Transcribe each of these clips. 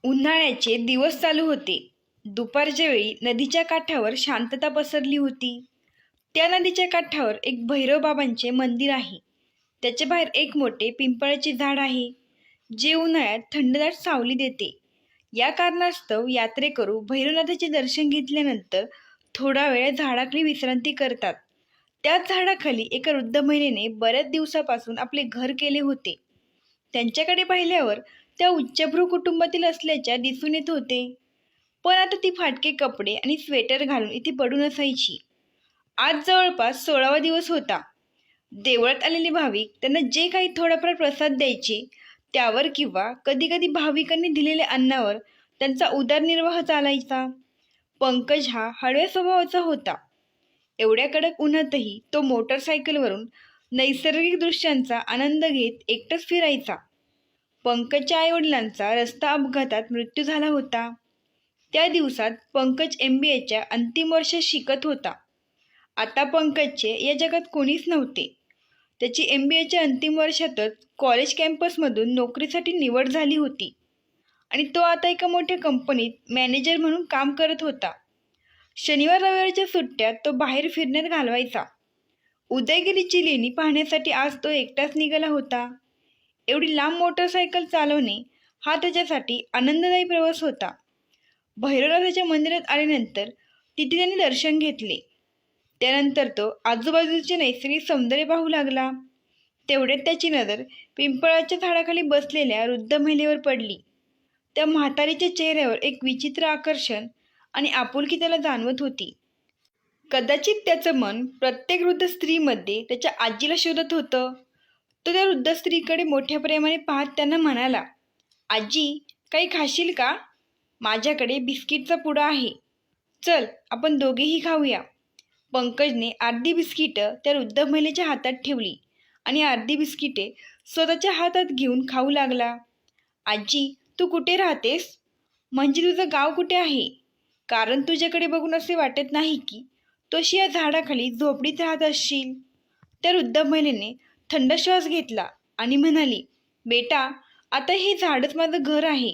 उन्हाळ्याचे दिवस चालू होते. दुपारच्या वेळी नदीच्या काठावर शांतता पसरली होती. त्या नदीच्या काठावर एक भैरवबाबांचे मंदिर आहे. त्याच्या बाहेर एक मोठे पिंपळाचे झाड आहे, जे उन्हाळ्यात थंडदाट सावली देते. या कारणास्तव यात्रेकरू भैरवनाथाचे दर्शन घेतल्यानंतर थोडा वेळ झाडाखाली विश्रांती करतात. त्याच झाडाखाली एका वृद्ध महिलेने बऱ्याच दिवसापासून आपले घर केले होते. त्यांच्याकडे पाहिल्यावर त्या उच्चभ्रू कुटुंबातील असल्याच्या दिसून येत होते. पण आता ती फाटके कपडे आणि स्वेटर घालून इथे पडून असायची. आज जवळपास 16वा दिवस होता. देवळात आलेले भाविक त्यांना जे काही थोडाफार प्रसाद द्यायचे, त्यावर किंवा कधी कधी भाविकांनी दिलेल्या अन्नावर त्यांचा उदरनिर्वाह चालायचा. पंकज हा हळव्या स्वभावाचा होता. एवढ्या कडक उन्हातही तो मोटरसायकलवरून नैसर्गिक दृश्यांचा आनंद घेत एकटाच फिरायचा. पंकजच्या आईवडिलांचा रस्ता अपघातात मृत्यू झाला होता. त्या दिवसात पंकज MBAच्या अंतिम वर्षात शिकत होता. आता पंकजचे या जगात कोणीच नव्हते. त्याची MBAच्या अंतिम वर्षातच कॉलेज कॅम्पसमधून नोकरीसाठी निवड झाली होती आणि तो आता एका मोठ्या कंपनीत मॅनेजर म्हणून काम करत होता. शनिवार रविवारच्या सुट्ट्यात तो बाहेर फिरण्यात घालवायचा. उदयगिरीची लेणी पाहण्यासाठी आज तो एकटाच निघाला होता. एवढी लांब मोटरसायकल चालवणे हा त्याच्यासाठी आनंददायी प्रवास होता. भैरवनाथाच्या मंदिरात आल्यानंतर तिथे त्यांनी दर्शन घेतले. त्यानंतर तो आजूबाजूचे नैसर्गिक सौंदर्य पाहू लागला. तेवढ्यात त्याची नजर पिंपळाच्या झाडाखाली बसलेल्या वृद्ध महिलेवर पडली. त्या म्हातारीच्या चेहऱ्यावर एक विचित्र आकर्षण आणि आपुलकी त्याला जाणवत होती. कदाचित त्याचं मन प्रत्येक वृद्ध स्त्रीमध्ये त्याच्या आजीला शोधत होतं. तो त्या वृद्ध स्त्रीकडे मोठ्या प्रेमाने पाहत त्यांना म्हणाला, आजी, काही खाशील का? माझ्याकडे बिस्किटचा पुडा आहे. चल, आपण दोघेही खाऊया. पंकजने अर्धी बिस्किटं त्या वृद्ध महिलेच्या हातात ठेवली आणि अर्धी बिस्किटे स्वतःच्या हातात घेऊन खाऊ लागला. आजी, तू कुठे राहतेस? म्हणजे तुझं गाव कुठे आहे? कारण तुझ्याकडे बघून असे वाटत नाही की तोशी या झाडाखाली झोपडीत राहत असशील. त्या वृद्ध महिलेने थंड श्वास घेतला आणि म्हणाली, बेटा, आता हे झाडच माझं घर आहे.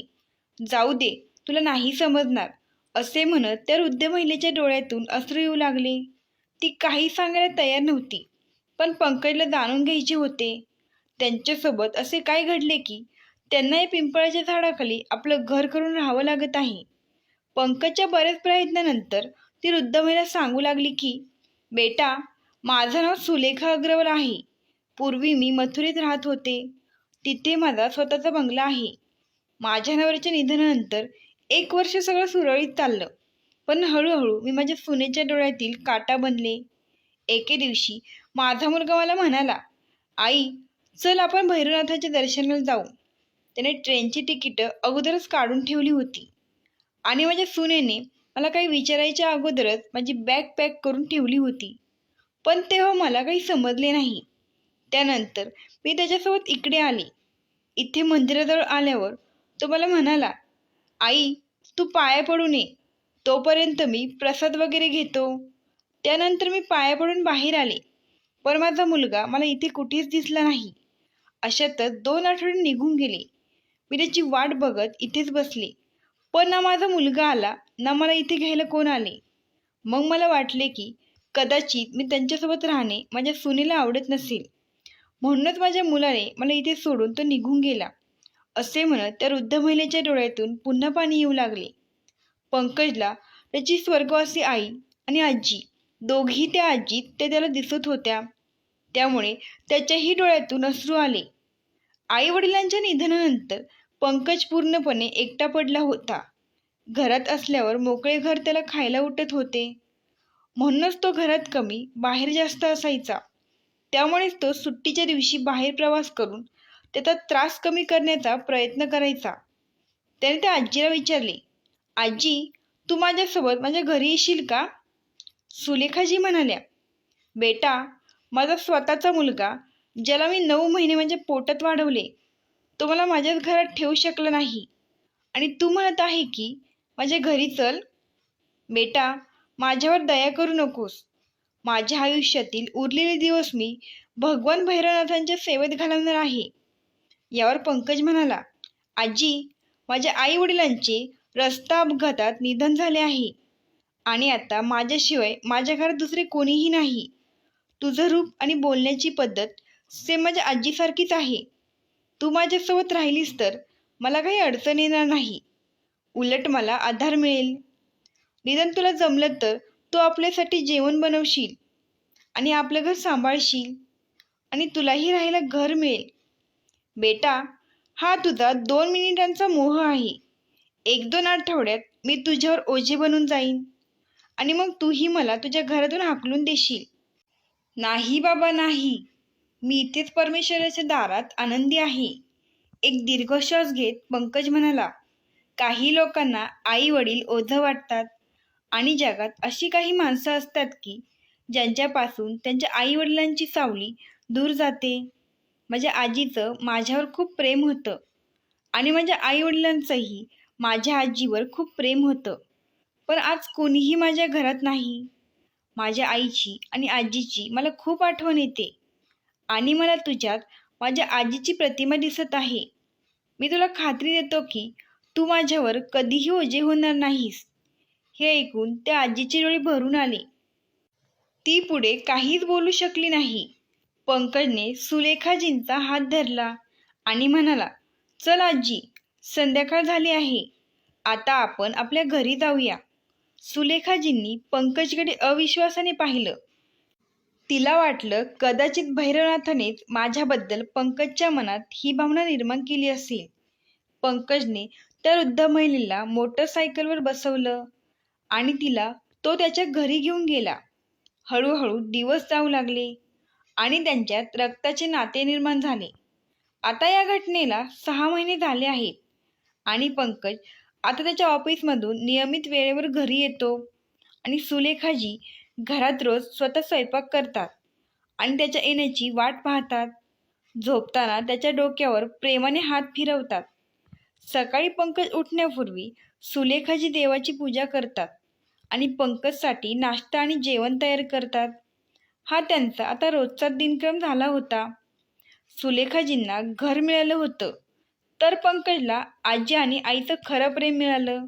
जाऊ दे, तुला नाही समजणार. असे म्हणत त्या वृद्ध महिलेच्या डोळ्यातून अश्रू येऊ लागले. ती काही सांगायला तयार नव्हती, पण पंकजला जाणून घ्यायचे होते. त्यांच्यासोबत असे काय घडले की त्यांना या पिंपळाच्या झाडाखाली आपलं घर करून राहावं लागत आहे. पंकजच्या बऱ्याच प्रयत्नानंतर ती वृद्ध महिला सांगू लागली की, बेटा, माझं नाव सुलेखा अग्रवाल आहे. पूर्वी मी मथुरेत राहत होते. तिथे माझा स्वतःचा बंगला आहे. माझ्या नवऱ्याच्या निधनानंतर 1 वर्ष सगळं सुरळीत चाललं, पण हळूहळू मी माझ्या सुनेच्या डोळ्यातील काटा बनले. एके दिवशी माझा मुलगा मला म्हणाला, आई, चल आपण भैरवनाथाच्या दर्शनाला जाऊ. त्याने ट्रेनची तिकीटं अगोदरच काढून ठेवली होती आणि माझ्या सुनेने मला काही विचारायच्या अगोदरच माझी बॅग पॅक करून ठेवली होती. पण तेव्हा मला काही समजले नाही. त्यानंतर मी त्याच्यासोबत इकडे आले. इथे मंदिराजवळ आल्यावर तो मला म्हणाला, आई, तू पाया पडून ये. तोपर्यंत मी प्रसाद वगैरे घेतो. त्यानंतर मी पाया पडून बाहेर आले, पण माझा मुलगा मला इथे कुठेच दिसला नाही. अशातच 2 आठवडे निघून गेले. मी त्याची वाट बघत इथेच बसले, पण ना माझा मुलगा आला ना मला इथे घ्यायला कोण आले. मग मला वाटले की कदाचित मी त्यांच्यासोबत राहणे माझ्या सुनेला आवडत नसेल, म्हणूनच माझ्या मुलाने मला इथे सोडून तो निघून गेला. असे म्हणत त्या वृद्ध महिलेच्या डोळ्यातून पुन्हा पाणी येऊ लागले. पंकजला त्याची स्वर्गवासी आई आणि आजी, दोघी त्या आजीत ते त्याला दिसत होत्या. त्यामुळे त्याच्याही डोळ्यातून अश्रू आले. आई वडिलांच्या निधनानंतर पंकज पूर्णपणे एकटा पडला होता. घरात असल्यावर मोकळे घर त्याला खायला उठत होते, म्हणूनच तो घरात कमी, बाहेर जास्त असायचा. त्यामुळेच तो सुट्टीच्या दिवशी बाहेर प्रवास करून त्याचा त्रास कमी करण्याचा प्रयत्न करायचा. त्याने त्या आजीला विचारले, आजी, तू माझ्यासोबत माझ्या घरी येशील का? सुलेखाजी म्हणाल्या, बेटा, माझा स्वतःचा मुलगा, ज्याला मी 9 महिने माझ्या पोटात वाढवले, तो मला माझ्याच घरात ठेवू शकला नाही आणि तू म्हणत आहे की माझ्या घरी चल. बेटा, माझ्यावर दया करू नकोस. माझ्या आयुष्यातील उरलेले दिवस मी भगवान भैरवनाथांच्या सेवेत घालवणार आहे. यावर पंकज म्हणाला, आजी, माझ्या आईवडिलांचे रस्ता अपघातात निधन झाले आहे आणि आता माझ्याशिवाय माझ्या घरात दुसरे कोणीही नाही. तुझं रूप आणि बोलण्याची पद्धत सेम माझ्या आजीसारखीच आहे. तू माझ्यासोबत राहिलीस तर मला काही अडचण येणार नाही. उलट मला आधार मिळेल. निदान तुला जमलं तर तू आपल्यासाठी जेवण बनवशील आणि आपलं घर सांभाळशील आणि तुलाही राहायला घर मिळेल. बेटा, हा तुझा 2 मिनिटांचा मोह आहे. 1-2 आठवड्यात मी तुझ्यावर ओझे बनून जाईन आणि मग तूही मला तुझ्या घरातून हाकलून देशील. नाही बाबा नाही. मी इथेच परमेश्वराच्या दारात आनंदी आहे. एक दीर्घ श्वास घेत पंकज म्हणाला, काही लोकांना आई वडील ओझं वाटतात आणि जगात अशी काही माणसं असतात की ज्यांच्यापासून त्यांच्या आई वडिलांची सावली दूर जाते. माझ्या आजीचं माझ्यावर खूप प्रेम होतं आणि माझ्या आई वडिलांचंही माझ्या आजीवर खूप प्रेम होतं. पण आज कोणीही माझ्या घरात नाही. माझ्या आईची आणि आजीची मला खूप आठवण येते आणि मला तुझ्यात माझ्या आजीची प्रतिमा दिसत आहे. मी तुला खात्री देतो की तू माझ्यावर कधीही ओझे होणार नाहीस. हे ऐकून त्या आजीचे डोळे भरून आले. ती पुढे काहीच बोलू शकली नाही. पंकजने सुलेखाजींचा हात धरला आणि म्हणाला, चल आजी, संध्याकाळ झाली आहे. आता आपण आपल्या घरी जाऊया. सुलेखाजींनी पंकजकडे अविश्वासाने पाहिलं. तिला वाटलं कदाचित भैरवनाथानेच माझ्याबद्दल पंकजच्या मनात ही भावना निर्माण केली असेल. पंकजने त्या वृद्ध महिलेला मोटरसायकलवर बसवलं आणि तिला तो त्याच्या घरी घेऊन गेला. हळूहळू दिवस जाऊ लागले आणि त्यांच्यात रक्ताचे नाते निर्माण झाले. आता या घटनेला 6 महिने झाले आहेत आणि पंकज आता त्याच्या ऑफिसमधून नियमित वेळेवर घरी येतो आणि सुलेखाजी घरात रोज स्वतः स्वयंपाक करतात आणि त्याच्या येण्याची वाट पाहतात. झोपताना त्याच्या डोक्यावर प्रेमाने हात फिरवतात. सकाळी पंकज उठण्यापूर्वी सुलेखाजी देवाची पूजा करतात आणि पंकजसाठी नाश्ता आणि जेवण तयार करतात. हा त्यांचा आता रोजचा दिनक्रम झाला होता. सुलेखाजींना घर मिळालं होतं तर पंकजला आजी आणि आईचं खरं प्रेम मिळालं.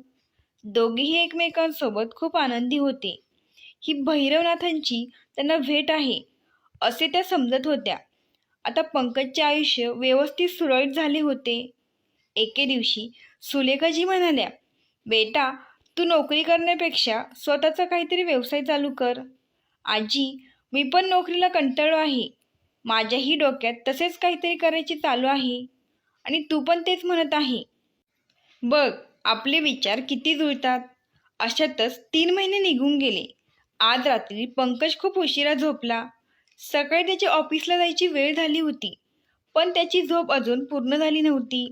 दोघेही एकमेकांसोबत खूप आनंदी होते. ही भैरवनाथांची त्यांना भेट आहे असे त्या समजत होत्या. आता पंकजचे आयुष्य व्यवस्थित सुरळीत झाले होते. एके दिवशी सुलेखाजी म्हणाल्या, बेटा, तू नोकरी करण्यापेक्षा स्वतःचा काहीतरी व्यवसाय चालू कर. आजी, मी पण नोकरीला कंटाळलो आहे. माझ्याही डोक्यात तसेच काहीतरी करायचे चालू आहे आणि तू पण तेच म्हणत आहे. बघ, आपले विचार किती जुळतात. अशातच 3 महिने निघून गेले. आज रात्री पंकज खूप उशिरा झोपला. सकाळी त्याची ऑफिसला जायची वेळ झाली होती, पण त्याची झोप अजून पूर्ण झाली नव्हती.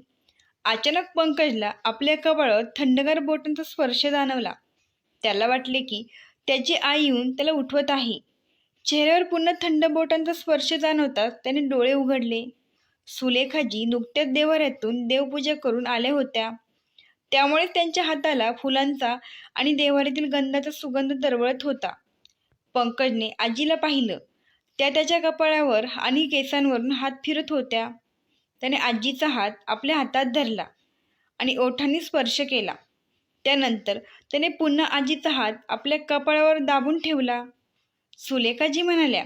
अचानक पंकजला आपल्या कपाळावर थंडगार बोटांचा स्पर्श जाणवला. त्याला वाटले की त्याची आई येऊन त्याला उठवत आहे. चेहऱ्यावर पुन्हा थंड बोटांचा स्पर्श जाणवताच त्याने डोळे उघडले. सुलेखाजी नुकत्याच देवाऱ्यातून देवपूजा करून आल्या होत्या, त्यामुळे त्यांच्या हाताला फुलांचा आणि देवाऱ्यातील गंधाचा सुगंध दरवळत होता. पंकजने आजीला पाहिलं. त्या त्याच्या कपाळावर आणि केसांवरून हात फिरत होत्या. त्याने आजीचा हात आपल्या हातात धरला आणि ओठांनी स्पर्श केला. त्यानंतर त्याने पुन्हा आजीचा हात आपल्या कपाळावर दाबून ठेवला. सुलेखाजी म्हणाल्या,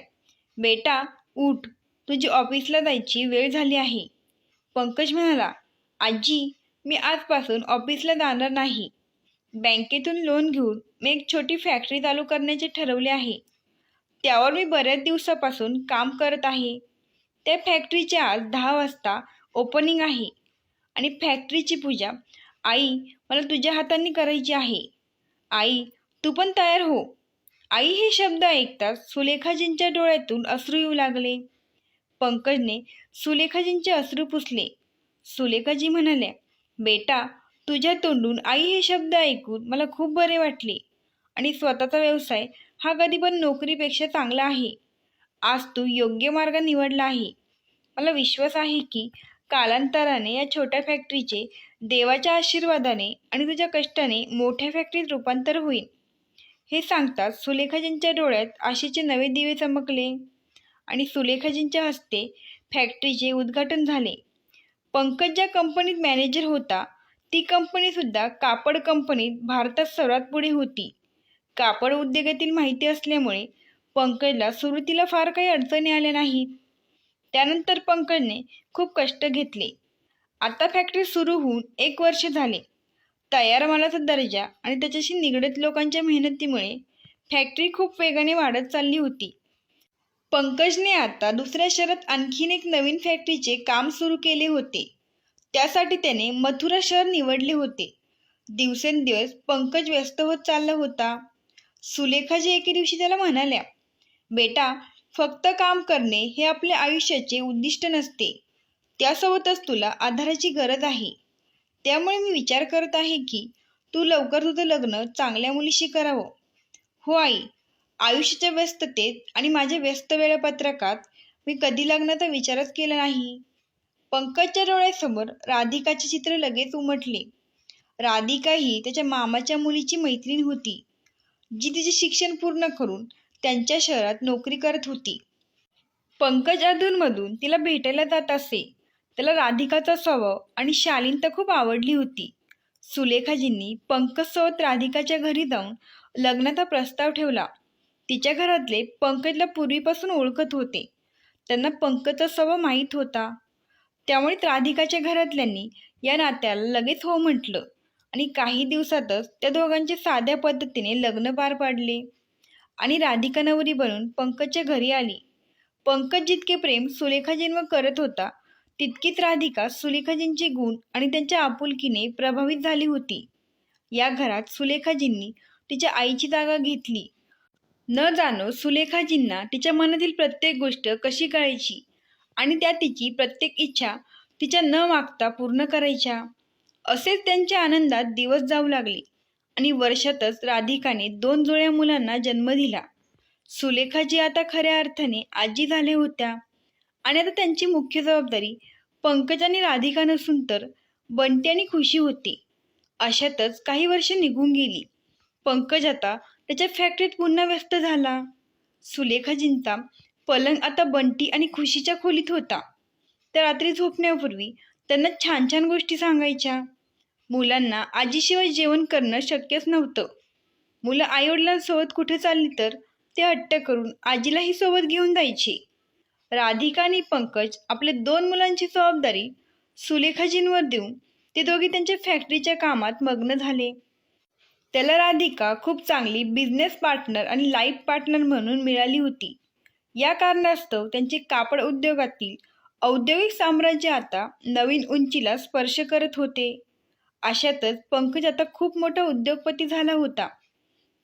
बेटा, उठ, तुझी ऑफिसला जायची वेळ झाली आहे. पंकज म्हणाला, आजी, मी आजपासून ऑफिसला जाणार नाही. बँकेतून लोन घेऊन मी एक छोटी फॅक्टरी चालू करण्याचे ठरवले आहे. त्यावर मी बऱ्याच दिवसापासून काम करत आहे. त्या फॅक्टरीचे आज 10 वाजता ओपनिंग आहे आणि फॅक्टरीची पूजा, आई, मला तुझ्या हातांनी करायची आहे. आई, तू पण तयार हो. आई हे शब्द ऐकताच सुलेखाजींच्या डोळ्यातून अश्रू येऊ लागले. पंकजने सुलेखाजींचे अश्रू पुसले. सुलेखाजी म्हणाल्या, बेटा, तुझ्या तोंडून आई हे शब्द ऐकून मला खूप बरे वाटले आणि स्वतःचा व्यवसाय हा कधी पण नोकरीपेक्षा चांगला आहे. आज तू योग्य मार्ग निवडला आहे. मला विश्वास आहे की कालांतराने या छोट्या फॅक्टरीचे देवाच्या आशीर्वादाने आणि तुझ्या कष्टाने मोठ्या फॅक्टरीत रूपांतर होईल. हे सांगताच सुलेखाजींच्या डोळ्यात आशेचे नवे दिवे चमकले आणि सुलेखाजींच्या हस्ते फॅक्टरीचे उद्घाटन झाले. पंकज ज्या कंपनीत मॅनेजर होता ती कंपनीसुद्धा कापड कंपनीत भारतात सर्वात पुढे होती. कापड उद्योगातील माहिती असल्यामुळे पंकजला सुरुवातीला फार काही अडचणी आल्या नाहीत. त्यानंतर पंकजने खूप कष्ट घेतले. आता फॅक्टरी सुरू होऊन 1 वर्ष झाले. तयार मालाचा दर्जा आणि त्याच्याशी निगडीत लोकांच्या मेहनतीमुळे फॅक्टरी खूप वेगाने वाढत चालली होती. पंकजने आता दुसऱ्या शहरात आणखीन एक नवीन फॅक्टरीचे काम सुरू केले होते. त्यासाठी त्याने मथुरा शहर निवडले होते. दिवसेंदिवस पंकज व्यस्त होत चालला होता. सुलेखाजी एके दिवशी त्याला म्हणाल्या, बेटा, फक्त काम करणे हे आपल्या आयुष्याचे उद्दिष्ट नसते. त्यासोबतच तुला आधाराची गरज आहे. त्यामुळे मी विचार करत आहे की तू लवकर तुझं लग्न चांगल्या मुलीशी करावं. हो आई, आयुष्याच्या व्यस्ततेत आणि माझ्या व्यस्त वेळापत्रकात मी कधी लग्नाचा विचारच केला नाही. पंकजच्या डोळ्यासमोर राधिकाचे चित्र लगेच उमटले. राधिका ही त्याच्या मामाच्या मुलीची मैत्रीण होती, जी तिचे शिक्षण पूर्ण करून त्यांच्या शहरात नोकरी करत होती. पंकज अधूनमधून तिला भेटायला जात असे. त्याला राधिकाचा स्वभाव आणि शालीनता खूप आवडली होती. सुलेखाजींनी पंकजसोबत राधिकाच्या घरी जाऊन लग्नाचा प्रस्ताव ठेवला. तिच्या घरातले पंकजला पूर्वीपासून ओळखत होते. त्यांना पंकजचा स्वभाव माहीत होता. त्यामुळे राधिकाच्या घरातल्यांनी या नात्याला लगेच हो म्हटलं आणि काही दिवसातच त्या दोघांचे साध्या पद्धतीने लग्न पार पाडले आणि राधिका नवरी बनून पंकजच्या घरी आली. पंकज जितके प्रेम सुलेखाजींवर करत होता, तितकीच राधिका सुलेखाजींचे गुण आणि त्यांच्या आपुलकीने प्रभावित झाली होती. या घरात सुलेखाजींनी तिच्या आईची जागा घेतली. न जाणो सुलेखाजींना तिच्या मनातील प्रत्येक गोष्ट कशी कळायची आणि त्या तिची प्रत्येक इच्छा तिच्या न मागता पूर्ण करायच्या. असेच त्यांच्या आनंदात दिवस जाऊ लागले आणि वर्षातच राधिकाने 2 जुळ्या मुलांना जन्म दिला. सुलेखाजी आता खऱ्या अर्थाने आजी झाल्या होत्या आणि आता त्यांची मुख्य जबाबदारी पंकज आणि राधिका नसून तर बंटी आणि खुशी होती. अशातच काही वर्ष निघून गेली. पंकज आता त्याच्या फॅक्टरीत पुन्हा व्यस्त झाला. सुलेखाजींचा पलंग आता बंटी आणि खुशीच्या खोलीत होता. त्या रात्री झोपण्यापूर्वी त्यांना छान छान गोष्टी सांगायच्या. मुलांना आजीशिवाय जेवण करणं शक्यच नव्हतं. मुलं आईवडिलांसोबत कुठे चालली तर ते हट्ट करून आजीलाही सोबत घेऊन जायचे. राधिका आणि पंकज आपल्या 2 मुलांची जबाबदारी सुलेखाजींवर देऊन ते दोघे त्यांच्या फॅक्टरीच्या कामात मग्न झाले. त्याला राधिका खूप चांगली बिझनेस पार्टनर आणि लाईफ पार्टनर म्हणून मिळाली होती. या कारणास्तव त्यांचे कापड उद्योगातील औद्योगिक साम्राज्य आता नवीन उंचीला स्पर्श करत होते. अशातच पंकज आता खूप मोठा उद्योगपती झाला होता.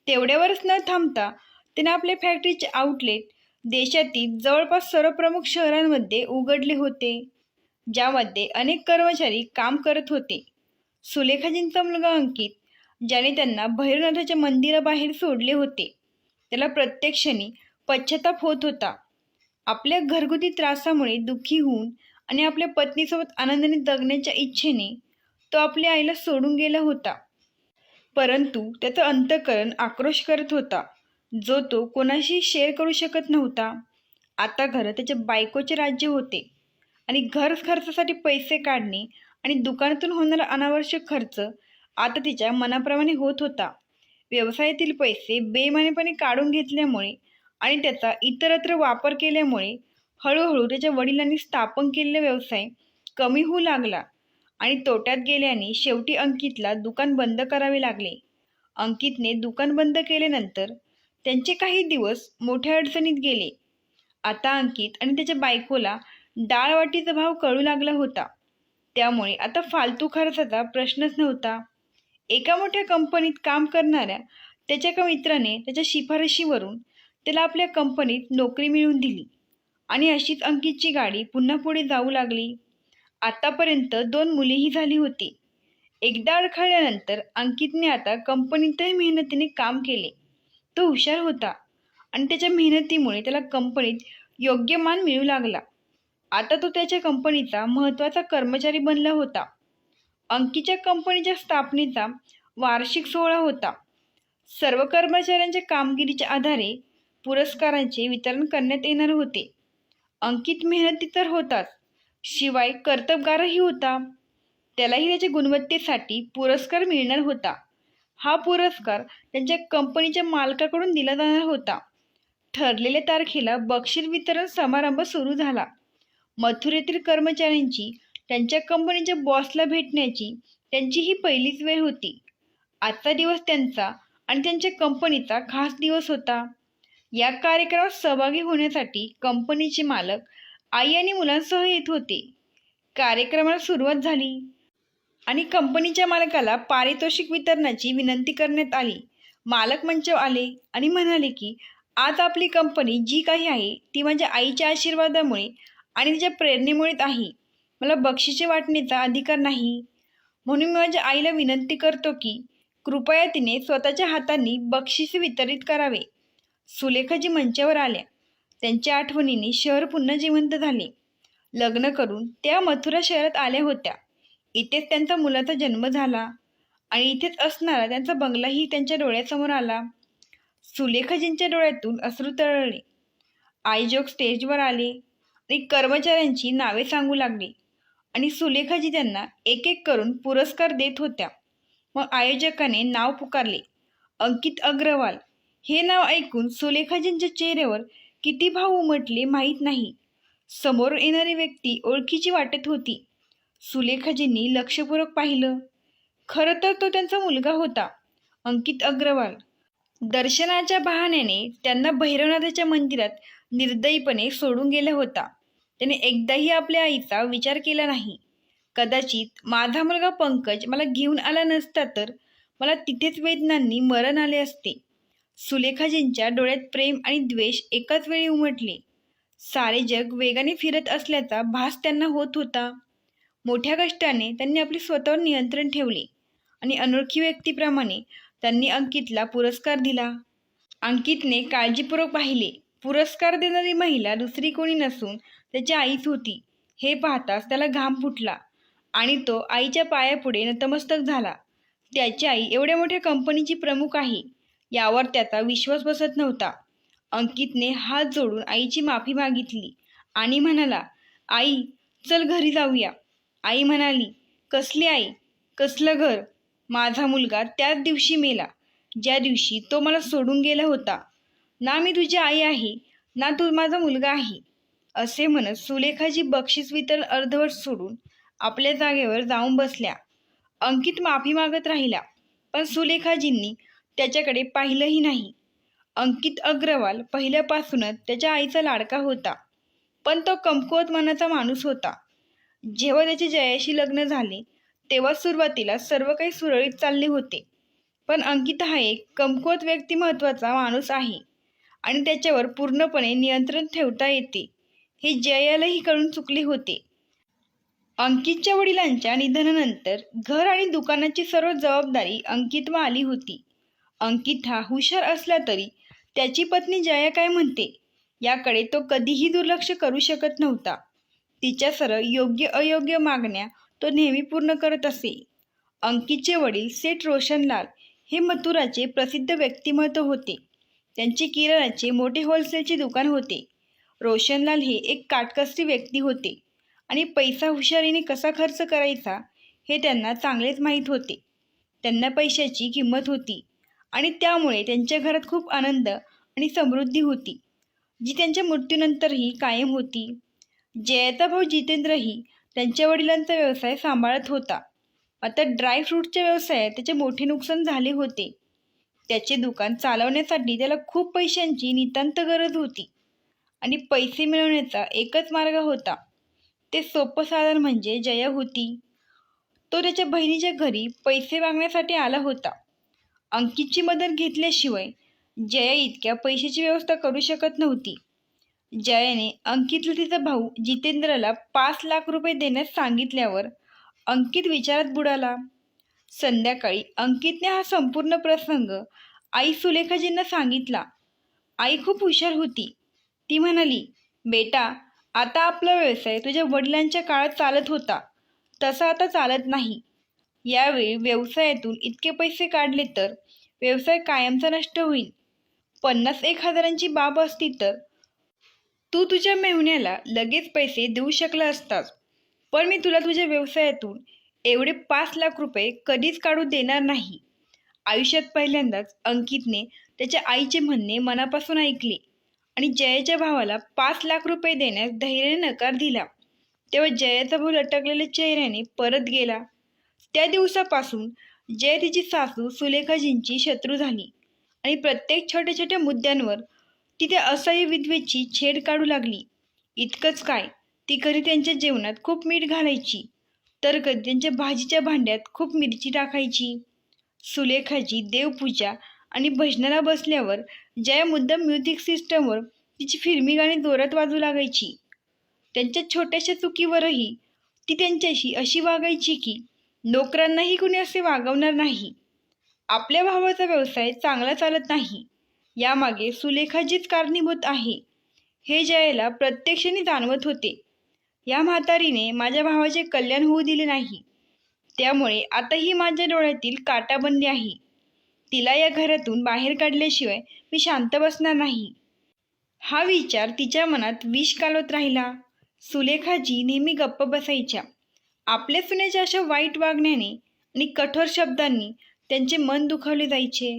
तेवढ्यावरच न थांबता त्याने आपल्या फॅक्टरीचे आउटलेट देशातील जवळपास सर्व प्रमुख शहरांमध्ये उघडले होते, ज्यामध्ये अनेक कर्मचारी काम करत होते. सुलेखाजींचा मुलगा अंकित, ज्याने त्यांना भैरवनाथाच्या मंदिराबाहेर सोडले होते, त्याला प्रत्येक क्षणी पश्चाताप होत होता. आपल्या घरगुती त्रासामुळे दुःखी होऊन आणि आपल्या पत्नीसोबत आनंदाने जगण्याच्या इच्छेने तो आपल्या आईला सोडून गेला होता. परंतु त्याचं अंतःकरण आक्रोश करत होता, जो तो कोणाशी शेअर करू शकत नव्हता. आता घर त्याच्या बायकोचे राज्य होते आणि घर खर्चासाठी पैसे काढणे आणि दुकानातून होणारा अनावश्यक खर्च आता तिच्या मनाप्रमाणे होत होता. व्यवसायातील पैसे बेईमानीपणे काढून घेतल्यामुळे आणि त्याचा इतरत्र वापर केल्यामुळे हळूहळू त्याच्या वडिलांनी स्थापन केलेला व्यवसाय कमी होऊ लागला आणि तोट्यात गेल्याने शेवटी अंकितला दुकान बंद करावे लागले. अंकितने दुकान बंद केल्यानंतर त्यांचे काही दिवस मोठ्या अडचणीत गेले. आता अंकित आणि त्याच्या बायकोला डाळवाटीचा भाव कळू लागला होता. त्यामुळे आता फालतू खर्चाचा प्रश्नच नव्हता. एका मोठ्या कंपनीत काम करणाऱ्या त्याच्या एका मित्राने त्याच्या शिफारशीवरून त्याला आपल्या कंपनीत नोकरी मिळवून दिली आणि अशीच अंकितची गाडी पुन्हा पुढे जाऊ लागली. आतापर्यंत 2 मुलेही झाली होती. एकदा अडखळल्यानंतर अंकितने आता कंपनीतही मेहनतीने काम केले. तो हुशार होता आणि त्याच्या मेहनतीमुळे त्याला कंपनीत योग्य मान मिळू लागला. आता तो त्याच्या कंपनीचा महत्त्वाचा कर्मचारी बनला होता. अंकितच्या कंपनीच्या स्थापनेचा वार्षिक सोहळा होता. सर्व कर्मचाऱ्यांच्या कामगिरीच्या आधारे पुरस्कारांचे वितरण करण्यात येणार होते. अंकित मेहनती तर होताच, शिवाय कर्तबगारही होता. त्यालाही त्याच्या गुणवत्तेसाठी पुरस्कार मिळणार होता. हा पुरस्कार त्यांच्या कंपनीच्या मालकाकडून दिला जाणार होता. ठरलेल्या तारखेला बक्षीस वितरण समारंभ सुरू झाला. मथुरेतील कर्मचाऱ्यांची त्यांच्या कंपनीच्या बॉसला भेटण्याची त्यांची ही पहिलीच वेळ होती. आजचा दिवस त्यांचा आणि त्यांच्या कंपनीचा खास दिवस होता. या कार्यक्रमात सहभागी होण्यासाठी कंपनीचे मालक आई आणि मुलांसह येत होते. कार्यक्रमाला सुरुवात झाली आणि कंपनीच्या मालकाला पारितोषिक वितरणाची विनंती करण्यात आली. मालक मंचावर आले आणि म्हणाले की आज आपली कंपनी जी काही आहे ती माझ्या आईच्या आशीर्वादामुळे आणि तिच्या प्रेरणेमुळेच आहे. मला बक्षिसे वाटण्याचा अधिकार नाही, म्हणून मी माझ्या आईला विनंती करतो की कृपया तिने स्वतःच्या हातांनी बक्षिसे वितरित करावे. सुलेखाजी मंचावर आल्या. त्यांच्या आठवणीने शहर पुन्हा जिवंत झाले. लग्न करून त्या मथुरा शहरात आल्या होत्या. इथेच त्यांचा मुलाचा जन्म झाला आणि इथेच असणारा त्यांचा बंगलाही त्यांच्या डोळ्यासमोर आला. सुलेखाजींच्या डोळ्यातून अश्रू तरळले. आईजोग स्टेजवर आले आणि कर्मचाऱ्यांची नावे सांगू लागले आणि सुलेखाजी त्यांना एक एक करून पुरस्कार देत होत्या. मग आयोजकाने नाव पुकारले, अंकित अग्रवाल. हे नाव ऐकून सुलेखाजींच्या चेहऱ्यावर किती भाव उमटले माहीत नाही. समोर येणारी व्यक्ती ओळखीची वाटत होती. सुलेखाजींनी लक्षपूर्वक पाहिलं. खरं तर तो त्यांचा मुलगा होता, अंकित अग्रवाल. दर्शनाच्या बहाण्याने त्यांना भैरवनाथाच्या मंदिरात निर्दयीपणे सोडून गेला होता. त्याने एकदाही आपल्या आईचा विचार केला नाही. कदाचित माझा मुलगा पंकज मला घेऊन आला नसता तर मला तिथेच वेदनांनी मरण आले असते. सुलेखाजींच्या डोळ्यात प्रेम आणि द्वेष एकाच वेळी उमटले. सारे जग वेगाने फिरत असल्याचा भास त्यांना होत होता. मोठ्या कष्टाने त्यांनी आपले स्वतःवर नियंत्रण ठेवले आणि अनोळखी व्यक्तीप्रमाणे त्यांनी अंकितला पुरस्कार दिला. अंकितने काळजीपूर्वक पाहिले. पुरस्कार देणारी महिला दुसरी कोणी नसून त्याची आईच होती. हे पाहताच त्याला घाम फुटला आणि तो आईच्या पायापुढे नतमस्तक झाला. त्याची आई एवढ्या मोठ्या कंपनीची प्रमुख आहे यावर त्याचा विश्वास बसत नव्हता. अंकितने हात जोडून आईची माफी मागितली आणि म्हणाला, आई चल घरी जाऊया. आई म्हणाली, कसली आई, कसलं घर? माझा मुलगा त्याच दिवशी मेला ज्या दिवशी तो मला सोडून गेला होता. ना मी तुझी आई आहे ना तू माझा मुलगा आहे. असे म्हणत सुलेखाजी बक्षीस वितरण अर्धवट सोडून आपल्या जागेवर जाऊन बसल्या. अंकित माफी मागत राहिला, पण सुलेखाजींनी त्याच्याकडे पाहिलंही नाही. अंकित अग्रवाल पहिल्यापासूनच त्याच्या आईचा लाडका होता, पण तो कमकुवत मनाचा माणूस होता. जेव्हा त्याचे जयाशी लग्न झाले तेव्हा सुरुवातीला सर्व काही सुरळीत चालले होते, पण अंकित हा एक कमकुवत व्यक्तिमत्वाचा माणूस आहे आणि त्याच्यावर पूर्णपणे नियंत्रण ठेवता येते हे जयालाही कळून चुकले होते. अंकितच्या वडिलांच्या निधनानंतर घर आणि दुकानाची सर्व जबाबदारी अंकितवर आली होती. अंकित हा हुशार असला तरी त्याची पत्नी जया काय म्हणते याकडे तो कधीही दुर्लक्ष करू शकत नव्हता. तिच्या सर्व योग्य अयोग्य मागण्या तो नेहमी पूर्ण करत असे. अंकितचे वडील सेठ रोशनलाल हे मथुराचे प्रसिद्ध व्यक्तिमत्व होते. त्यांचे किराणाचे मोठे होलसेलचे दुकान होते. रोशनलाल हे एक काटकसरी व्यक्ती होते आणि पैसा हुशारीने कसा खर्च करायचा हे त्यांना चांगलेच माहीत होते. त्यांना पैशाची किंमत होती आणि त्यामुळे त्यांच्या घरात खूप आनंद आणि समृद्धी होती, जी त्यांच्या मृत्यूनंतरही कायम होती. जयाचा भाऊ जितेंद्रही त्यांच्या वडिलांचा व्यवसाय सांभाळत होता. आता ड्रायफ्रूटच्या व्यवसायात त्याचे मोठे नुकसान झाले होते. त्याचे दुकान चालवण्यासाठी त्याला खूप पैशांची नितांत गरज होती आणि पैसे मिळवण्याचा एकच मार्ग होता. ते सोपं साधन म्हणजे जया होती. तो त्याच्या बहिणीच्या घरी पैसे मागण्यासाठी आला होता. अंकितची मदत घेतल्याशिवाय जया इतक्या पैशाची व्यवस्था करू शकत नव्हती. जयाने अंकितला तिचा भाऊ जितेंद्रला 5 लाख रुपये देण्यास सांगितल्यावर अंकित विचारात बुडाला. संध्याकाळी अंकितने हा संपूर्ण प्रसंग आई सुलेखाजींना सांगितला. आई खूप हुशार होती. ती म्हणाली, बेटा, आता आपला व्यवसाय तुझ्या वडिलांच्या काळात चालत होता तसा आता चालत नाही. यावेळी व्यवसायातून इतके पैसे काढले तर व्यवसाय कायमचा नष्ट होईल. 50,000-1,000ची बाब असती तर तू तुझ्या मेहुण्याला लगेच पैसे देऊ शकला असतास, पण मी तुला तुझ्या व्यवसायातून एवढे 5 लाख रुपये कधीच काढू देणार नाही. आयुष्यात पहिल्यांदाच अंकितने त्याच्या आईचे म्हणणे मनापासून ऐकले आणि जयाच्या भावाला 5 लाख रुपये देण्यास धैर्याने नकार दिला. तेव्हा जयाचा भाऊ लटकलेल्या चेहऱ्याने परत गेला. त्या दिवसापासून जया तिची सासू सुलेखाजींची शत्रू झाली आणि प्रत्येक छोट्या छोट्या मुद्द्यांवर ती त्या असह्य विधवेची छेड काढू लागली. इतकंच काय, ती कधी त्यांच्या जेवणात खूप मीठ घालायची, तर कधी त्यांच्या भाजीच्या भांड्यात खूप मिरची टाकायची. सुलेखाजी देवपूजा आणि भजनाला बसल्यावर जया मुद्दाम म्युझिक सिस्टमवर तिची फिल्मी गाणी जोरात वाजू लागायची. त्यांच्या छोट्याशा चुकीवरही ती त्यांच्याशी अशी वागायची की नोकरांनाही कुणी असे वागवणार नाही. आपल्या भावाचा व्यवसाय चांगला चालत नाही, यामागे सुलेखाजीच कारणीभूत आहे, हे जयाला प्रत्यक्षाने जाणवत होते. या म्हातारीने माझ्या भावाचे कल्याण होऊ दिले नाही, त्यामुळे आता ही माझ्या डोळ्यातील काटाबंदी आहे. तिला या घरातून बाहेर काढल्याशिवाय मी शांत बसणार नाही. हा विचार तिच्या मनात विष कालवत राहिला. सुलेखाजी नेहमी गप्प बसायच्या. आपल्या सुनेच्या अशा वाईट वागण्याने आणि कठोर शब्दांनी त्यांचे मन दुखावले जायचे.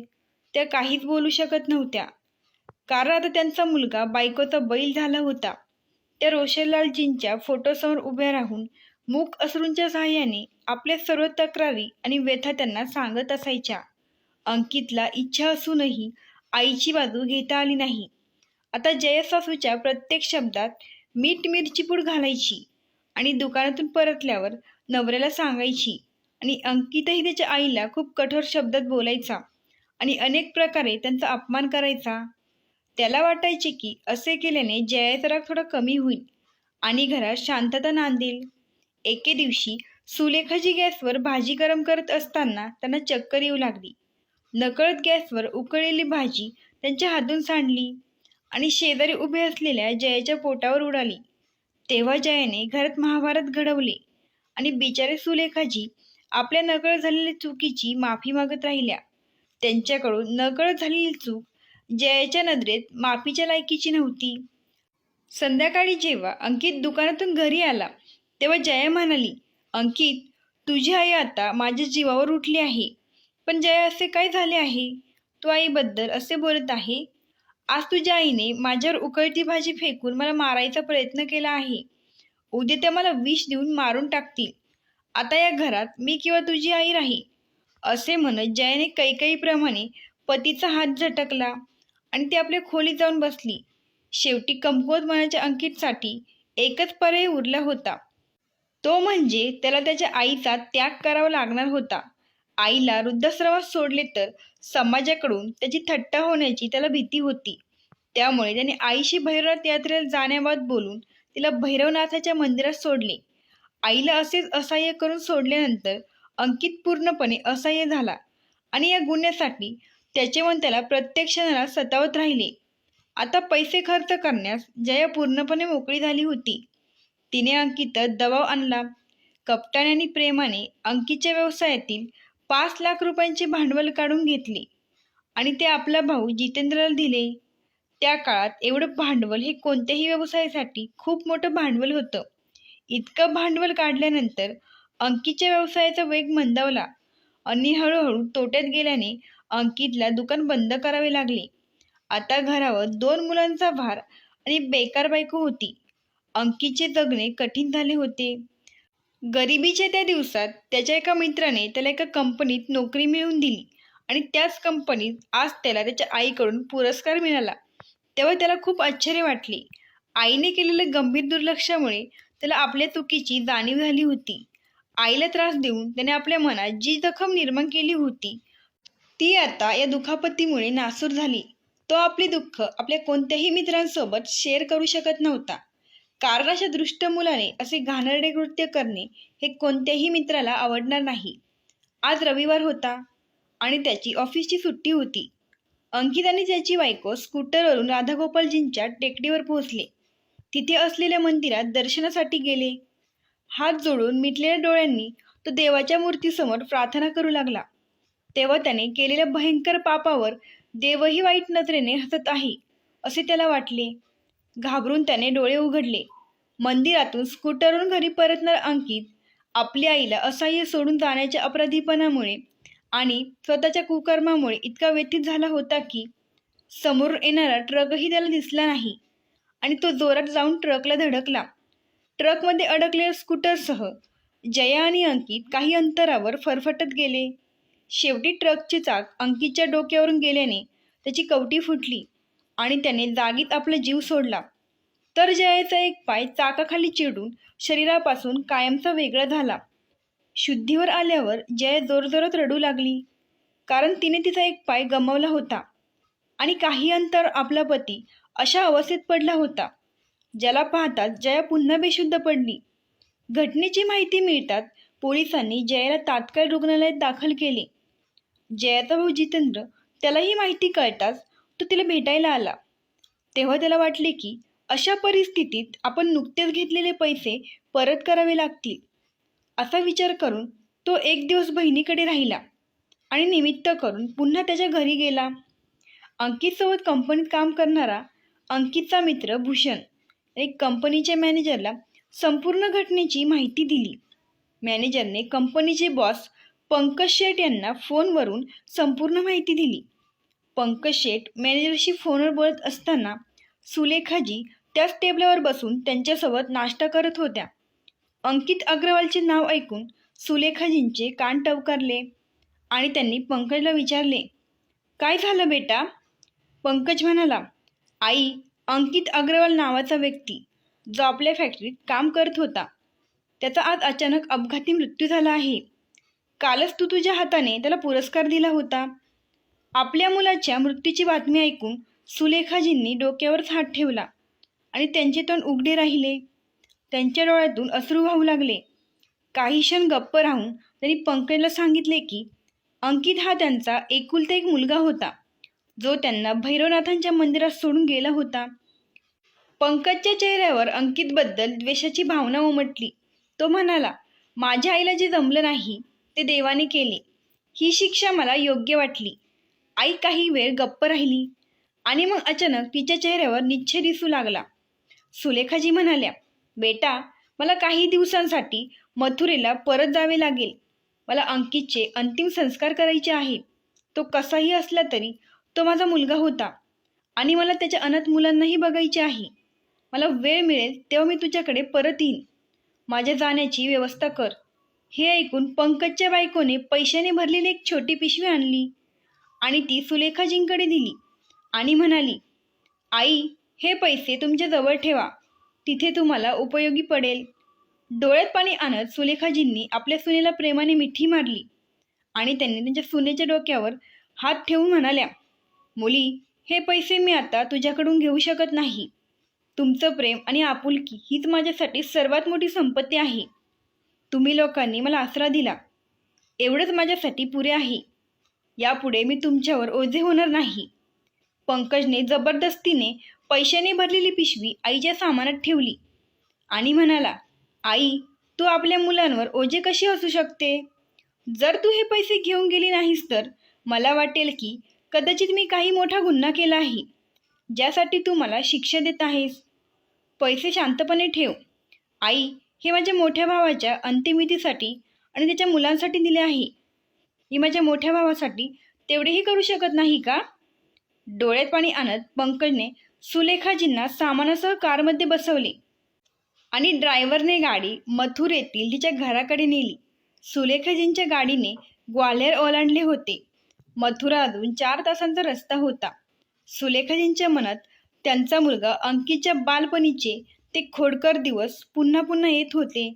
त्या काहीच बोलू शकत नव्हत्या, कारण आता त्यांचा मुलगा बायकोचा बैल झाला होता. त्या रोशनलालजींच्या फोटोसमोर उभ्या राहून मूक अश्रूंच्या सहाय्याने आपल्या सर्व तक्रारी आणि व्यथा त्यांना सांगत असायच्या. अंकितला इच्छा असूनही आईची बाजू घेता आली नाही. आता जयसासूच्या प्रत्येक शब्दात मीठ मिरची पूड घालायची आणि दुकानातून परतल्यावर नवऱ्याला सांगायची. आणि अंकितही त्याच्या आईला खूप कठोर शब्दात बोलायचा आणि अनेक प्रकारे त्यांचा अपमान करायचा. त्याला वाटायचे की असे केल्याने जयाचा राग थोडा कमी होईल आणि घरात शांतता नांदेल. एके दिवशी सुलेखाजी गॅसवर भाजी गरम करत असताना त्यांना चक्कर येऊ लागली. नकळत गॅसवर उकळलेली भाजी त्यांच्या हातून सांडली आणि शेजारी उभे असलेल्या जयाच्या पोटावर उडाली. तेव्हा जयाने घरात महाभारत घडवले आणि बिचारे सुलेखाजी आपल्या नकळत झालेल्या चुकीची माफी मागत राहिल्या. त्यांच्याकडून नकळत झालेली चूक जयाच्या नजरेत माफीच्या लायकीची नव्हती. संध्याकाळी जेव्हा अंकित दुकानातून घरी आला तेव्हा जया म्हणाली, अंकित, तुझी आई आता माझ्या जीवावर उठली आहे. पण जया, असे काय झाले आहे? तू आईबद्दल असे बोलत आहे. आज तुझ्या आईने माझ्यावर उकळती भाजी फेकून मला मारायचा प्रयत्न केला आहे. उद्या त्या मला विष देऊन मारून टाकतील. आता या घरात मी किंवा तुझी आई राही. असे म्हणत जयाने कैकेयीप्रमाणे पतीचा हात झटकला आणि ती आपल्या खोलीत जाऊन बसली. शेवटी कमकुवत मनाच्या अंकितसाठी एकच पर्याय उरला होता, तो म्हणजे त्याला त्याच्या आईचा त्याग करावा लागणार होता. आईला वृद्धाश्रमात सोडले तर समाजाकडून त्याची थट्टा होण्याची त्याला भीती होती. त्यामुळे त्याने आईशी भैरवनाथ यात्रेला जाण्याबाबत बोलून तिला भैरवनाथाच्या मंदिरात सोडले. आईला असेच असह्य करून सोडल्यानंतर अंकित पूर्णपणे असह्य झाला आणि या गुन्ह्यासाठी त्याचे मन त्याला प्रत्येक क्षणाला सतावत राहिले. आता पैसे खर्च करण्यास जया पूर्णपणे मोकळी झाली होती. तिने अंकितात दबाव आणला. कपटाने आणि प्रेमाने अंकितच्या व्यवसायातील 5 लाख रुपयांचे भांडवल काढून घेतले आणि ते आपला भाऊ जितेंद्रला दिले. त्या काळात एवढं भांडवल हे कोणत्याही व्यवसायासाठी खूप मोठं भांडवल होतं. इतकं भांडवल काढल्यानंतर अंकितच्या व्यवसायाचा वेग मंदावला आणि हळूहळू तोट्यात गेल्याने अंकितला दुकान बंद करावे लागले. आता घरावर 2 मुलांचा भार आणि बेकार बायको होती. अंकितचे जगणे कठीण झाले होते. गरिबीच्या त्या दिवसात त्याच्या एका मित्राने त्याला एका कंपनीत नोकरी मिळवून दिली आणि त्याच कंपनीत आज त्याला त्याच्या आईकडून पुरस्कार मिळाला. तेव्हा त्याला खूप आश्चर्य वाटले. आईने केलेल्या गंभीर दुर्लक्षामुळे त्याला आपल्या चुकीची जाणीव झाली होती. आईला त्रास देऊन त्याने आपल्या मनात जी जखम निर्माण केली होती ती आता या दुखापतीमुळे नासूर झाली. तो आपले दुःख आपल्या कोणत्याही मित्रांसोबत शेअर करू शकत नव्हता, कारण अशा दृष्ट मुलाने असे घाणेरडे कृत्य करणे हे कोणत्याही मित्राला आवडणार नाही. आज रविवार होता आणि त्याची ऑफिसची सुट्टी होती. अंकित आणि त्याची बायको स्कूटरवरून राधागोपालजींच्या टेकडीवर पोहोचले. तिथे असलेल्या मंदिरात दर्शनासाठी गेले. हात जोडून मिटलेल्या डोळ्यांनी तो देवाच्या मूर्तीसमोर प्रार्थना करू लागला. तेव्हा त्याने केलेल्या भयंकर पापावर देवही वाईट नजरेने हसत आहे असे त्याला वाटले. घाबरून त्याने डोळे उघडले. मंदिरातून स्कूटरवरून घरी परतणारा अंकित आपल्या आईला असह्य सोडून जाण्याच्या अपराधीपणामुळे आणि स्वतःच्या कुकर्मामुळे इतका व्यथित झाला होता की समोर येणारा ट्रकही त्याला दिसला नाही आणि तो जोरात जाऊन ट्रकला धडकला. ट्रकमध्ये अडकलेल्या स्कूटरसह जया आणि अंकित काही अंतरावर फरफटत गेले. शेवटी ट्रकचे चाक अंकितच्या डोक्यावरून गेल्याने त्याची कवटी फुटली आणि त्याने जागीच आपला जीव सोडला. तर जयाचा एक पाय चाकाखाली चिरडून शरीरापासून कायमचा वेगळा झाला. शुद्धीवर आल्यावर जया जोरजोरात रडू लागली, कारण तिने तिचा एक पाय गमावला होता आणि काही अंतर आपला पती अशा अवस्थेत पडला होता, ज्याला पाहताच जया पुन्हा बेशुद्ध पडली. घटनेची माहिती मिळताच पोलिसांनी जयाला तात्काळ रुग्णालयात दाखल केले. जयाचा भाऊ जितेंद्र त्यालाही माहिती कळताच तो तिला भेटायला आला. तेव्हा त्याला वाटले की अशा परिस्थितीत आपण नुकतेच घेतलेले पैसे परत करावे लागतील. असा विचार करून तो एक दिवस बहिणीकडे राहिला आणि निमित्त करून पुन्हा त्याच्या घरी गेला. अंकितसोबत कंपनीत काम करणारा अंकितचा मित्र भूषण एक कंपनीच्या मॅनेजरला संपूर्ण घटनेची माहिती दिली. मॅनेजरने कंपनीचे बॉस पंकज शेठ यांना फोनवरून संपूर्ण माहिती दिली. पंकज शेठ मॅनेजरशी फोनवर बोलत असताना सुलेखाजी त्याच टेबलावर बसून त्यांच्यासोबत नाश्ता करत होत्या. अंकित अग्रवालचे नाव ऐकून सुलेखाजींचे कान टवकारले आणि त्यांनी पंकजला विचारले, काय झालं बेटा? पंकज म्हणाला, आई, अंकित अग्रवाल नावाचा व्यक्ती जो आपल्या फॅक्टरीत काम करत होता, त्याचा आज अचानक अपघाती मृत्यू झाला आहे. कालच तू तुझ्या हाताने त्याला पुरस्कार दिला होता. आपल्या मुलाच्या मृत्यूची बातमी ऐकून सुलेखाजींनी डोक्यावरच हात ठेवला आणि त्यांचे तोंड उघडे राहिले. त्यांच्या डोळ्यातून अश्रू वाहू लागले. काही क्षण गप्प राहून त्यांनी पंकजला सांगितले की अंकित हा त्यांचा एकुलता एक मुलगा होता, जो त्यांना भैरवनाथांच्या मंदिरात सोडून गेला होता. पंकजच्या चेहऱ्यावर अंकितबद्दल द्वेषाची भावना उमटली. तो म्हणाला, माझ्या आईला जे जमलं नाही ते देवाने केले. ही शिक्षा मला योग्य वाटली. आई काही वेळ गप्प राहिली आणि मग अचानक तिच्या चेहऱ्यावर निश्चय दिसू लागला. सुलेखाजी म्हणाल्या, बेटा, मला काही दिवसांसाठी मथुरेला परत जावे लागेल. मला अंकितचे अंतिम संस्कार करायचे आहेत. तो कसाही असला तरी तो माझा मुलगा होता आणि मला त्याच्या अनाथ मुलांनाही बघायचे आहे. मला वेळ मिळेल तेव्हा मी तुझ्याकडे परत येईन. माझ्या जाण्याची व्यवस्था कर. हे ऐकून पंकजच्या बायकोने पैशाने भरलेली एक छोटी पिशवी आणली आणि ती सुलेखाजींकडे दिली आणि म्हणाली, आई, हे पैसे तुमच्या जवळ ठेवा. तिथे तुम्हाला उपयोगी पडेल. डोळ्यात पाणी आणत सुलेखाजींनी आपल्या सुनेला प्रेमाने मिठी मारली आणि त्यांनी त्यांच्या सुनेच्या डोक्यावर हात ठेवून म्हणाल्या, मुली, हे पैसे मी आता तुझ्याकडून घेऊ शकत नाही. तुमचं प्रेम आणि आपुलकी हीच माझ्यासाठी सर्वात मोठी संपत्ती आहे. तुम्ही लोकांनी मला आसरा दिला, एवढंच माझ्यासाठी पुरे आहे. यापुढे मी तुमच्यावर ओझे होणार नाही. पंकजने जबरदस्तीने पैशाने भरलेली पिशवी आईच्या सामानात ठेवली आणि म्हणाला, आई, तू आपल्या मुलांवर ओझे कशी असू शकते? जर तू हे पैसे घेऊन गेली नाहीस तर मला वाटेल की कदाचित मी काही मोठा गुन्हा केला आहे, ज्यासाठी तू मला शिक्षा देत आहेस. पैसे शांतपणे ठेव. आई, हे माझ्या मोठ्या भावाच्या अंत्यविधीसाठी आणि त्याच्या मुलांसाठी दिले आहे. मी माझ्या मोठ्या भावासाठी तेवढेही करू शकत नाही का? डोळ्यात पाणी आणत पंकजने सुलेखाजींना सामानासह कारमध्ये बसवले आणि ड्रायव्हरने गाडी मथुर येथील तिच्या घराकडे नेली. सुलेखाजींच्या गाडीने ग्वाल्हेर ओलांडले होते. मथुरा अजून 4 तासांचा रस्ता होता. सुलेखाजींच्या मनात त्यांचा मुलगा अंकितच्या बालपणीचे ते खोडकर दिवस पुन्हा पुन्हा येत होते.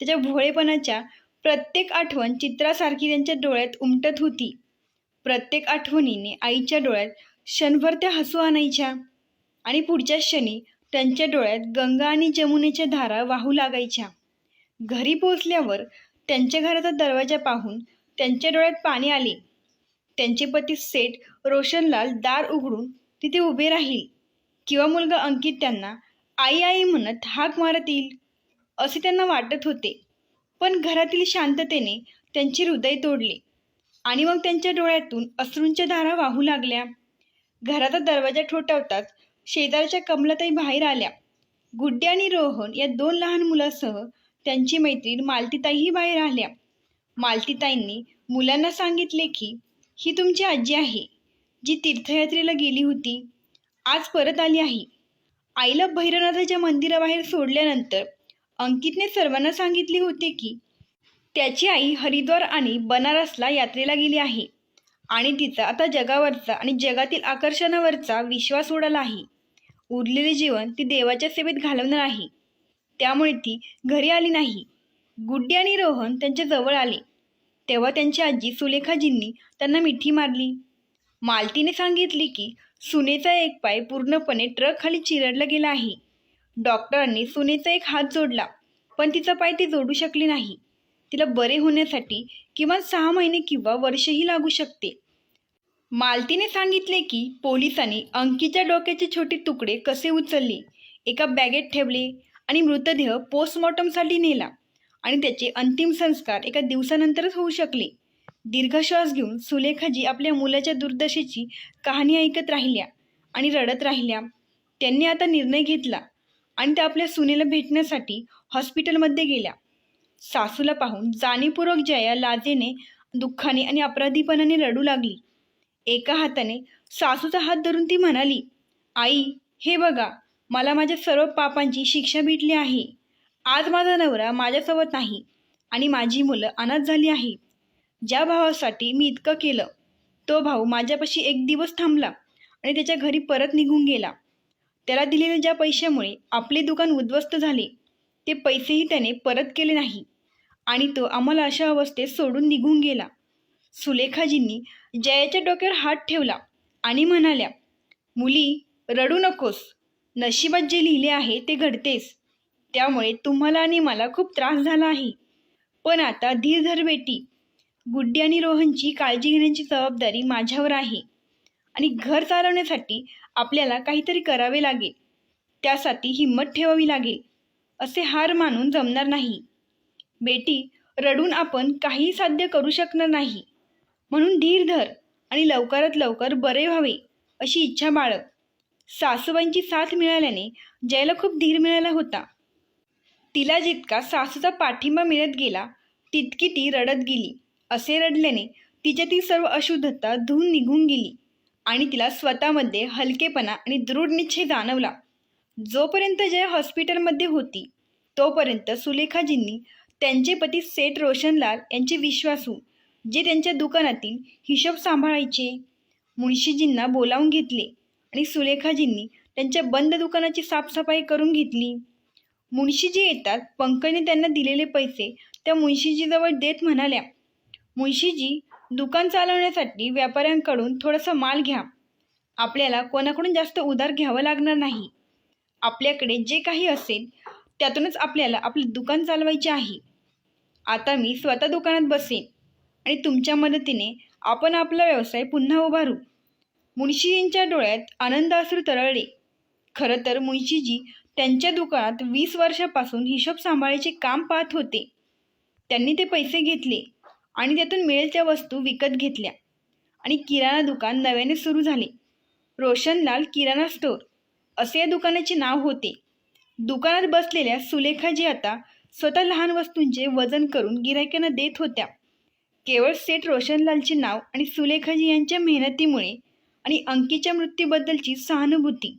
त्याच्या भोळेपणाच्या प्रत्येक आठवण चित्रासारखी त्यांच्या डोळ्यात उमटत होती. प्रत्येक आठवणीने आईच्या डोळ्यात क्षणभर त्या हसू आणायच्या आणि पुढच्या क्षणी त्यांच्या डोळ्यात गंगा आणि जमुनेच्या धारा वाहू लागायच्या. घरी पोहोचल्यावर त्यांच्या घराचा दरवाजा पाहून त्यांच्या डोळ्यात पाणी आले. त्यांचे पती सेठ रोशनलाल दार उघडून तिथे उभे राहील किंवा मुलगा अंकित त्यांना आई आई म्हणत हाक मारत येईल असे त्यांना वाटत होते. पण घरातील शांततेने त्यांचे हृदय तोडले आणि मग त्यांच्या डोळ्यातून अश्रूंच्या धारा वाहू लागल्या. घराचा दरवाजा ठोठावताच शेजारच्या कमलाताई बाहेर आल्या. गुड्डी आणि रोहन या 2 लहान मुलासह त्यांची मैत्रीण मालतीताईही बाहेर आल्या. मालतीताईंनी मुलांना सांगितले की ही तुमची आजी आहे, जी तीर्थयात्रेला गेली होती, आज परत आली आहे. आईला भैरवनाथाच्या मंदिराबाहेर सोडल्यानंतर अंकितने सर्वांना सांगितले होते की त्याची आई हरिद्वार आणि बनारसला यात्रेला गेली आहे आणि तिचा आता जगावरचा आणि जगातील आकर्षणावरचा विश्वास उडाला आहे. उरलेले जीवन ती देवाच्या सेवेत घालवणार आहे. त्यामुळे ती घरी आली नाही. गुड्डी आणि रोहन त्यांच्या जवळ आले तेव्हा त्यांची आजी सुलेखाजींनी त्यांना मिठी मारली. मालतीने सांगितले की सुनेचा एक पाय पूर्णपणे ट्रक खाली चिरडला गेला आहे. डॉक्टरांनी सुनेचा एक हात जोडला, पण तिचा पाय ती जोडू शकली नाही. तिला बरे होण्यासाठी किमान 6 महिने किंवा वर्षही लागू शकते. मालतीने सांगितले की पोलिसांनी अंकीच्या डोक्याचे छोटे तुकडे कसे उचलले, एका बॅगेत ठेवले आणि मृतदेह पोस्टमॉर्टमसाठी नेला आणि त्याचे अंतिम संस्कार एका दिवसानंतरच होऊ शकले. दीर्घ श्वास घेऊन सुलेखाजी आपल्या मुलाच्या दुर्दशेची कहाणी ऐकत राहिल्या आणि रडत राहिल्या. त्यांनी आता निर्णय घेतला आणि त्या आपल्या सुनेला भेटण्यासाठी हॉस्पिटलमध्ये गेल्या. सासूला पाहून जाणीवपूर्वक जया लाजेने, दुःखाने आणि अपराधीपणाने रडू लागली. एका हाताने सासूचा हात धरून ती म्हणाली, आई, हे बघा, मला माझ्या सर्व पापांची शिक्षा भेटली आहे. आज माझा नवरा माझ्यासोबत नाही आणि माझी मुलं अनाथ झाली आहेत. ज्या भावासाठी मी इतकं केलं, तो भाऊ माझ्यापाशी एक दिवस थांबला आणि त्याच्या घरी परत निघून गेला. त्याला दिलेल्या ज्या पैशामुळे आपले दुकान उद्ध्वस्त झाले, ते पैसेही त्याने परत केले नाही आणि तो आम्हाला अशा अवस्थेत सोडून निघून गेला. सुलेखाजींनी जयाच्या डोक्यावर हात ठेवला आणि म्हणाल्या, मुली, रडू नकोस. नशिबात जे लिहिले आहे ते घडतेस. त्यामुळे तुम्हाला आणि मला खूप त्रास झाला आहे. पण आता धीर धर बेटी. गुड्डी आणि रोहनची काळजी घेण्याची जबाबदारी माझ्यावर आहे आणि घर चालवण्यासाठी आपल्याला काहीतरी करावे लागेल. त्यासाठी हिंमत ठेवावी लागेल. असे हार मानून जमणार नाही. बेटी, रडून आपण काही साध्य करू शकणार नाही. म्हणून धीर धर आणि लवकरात लवकर बरे व्हावे अशी इच्छा बाळग. सासूबाईंची साथ मिळाल्याने जयला खूप धीर मिळाला होता. तिला जितका सासूचा पाठिंबा मिळत गेला तितकी ती रडत गेली. असे रडल्याने तिच्यातील सर्व अशुद्धता धुवून निघून गेली आणि तिला स्वतःमध्ये हलकेपणा आणि दृढ निश्चय जाणवला. जोपर्यंत जय हॉस्पिटलमध्ये होती तोपर्यंत सुलेखाजींनी त्यांचे पती सेठ रोशनलाल यांचे विश्वासू, जे त्यांच्या दुकानातील हिशोब सांभाळायचे, मुळशीजींना बोलावून घेतले आणि सुलेखाजींनी त्यांच्या बंद दुकानाची साफसफाई करून घेतली. मुळशीजी येतात पंकजने त्यांना दिलेले पैसे त्या मुळशीजीजवळ देत म्हणाल्या, मुळशीजी, दुकान चालवण्यासाठी व्यापाऱ्यांकडून थोडासा माल घ्या. आपल्याला कोणाकडून जास्त उधार घ्यावं लागणार नाही. आपल्याकडे जे काही असेल त्यातूनच आपल्याला आपले दुकान चालवायचे आहे. आता मी स्वतः दुकानात बसेन आणि तुमच्या मदतीने आपण आपला व्यवसाय पुन्हा उभारू. मुळशीजींच्या डोळ्यात आनंद अश्रू तरळले. खरं तर मुळशीजी त्यांच्या दुकानात 20 वर्षापासून हिशोब सांभाळायचे काम पाहत होते. त्यांनी ते पैसे घेतले आणि त्यातून मिळेल त्या वस्तू विकत घेतल्या आणि किराणा दुकान नव्याने सुरू झाले. रोशनलाल किराणा स्टोअर असे या दुकानाचे नाव होते. दुकानात बसलेल्या सुलेखाजी आता स्वतः लहान वस्तूंचे वजन करून गिरायकांना देत होत्या. केवळ सेठ रोशनलालचे नाव आणि सुलेखाजी यांच्या मेहनतीमुळे आणि अंकीच्या मृत्यूबद्दलची सहानुभूती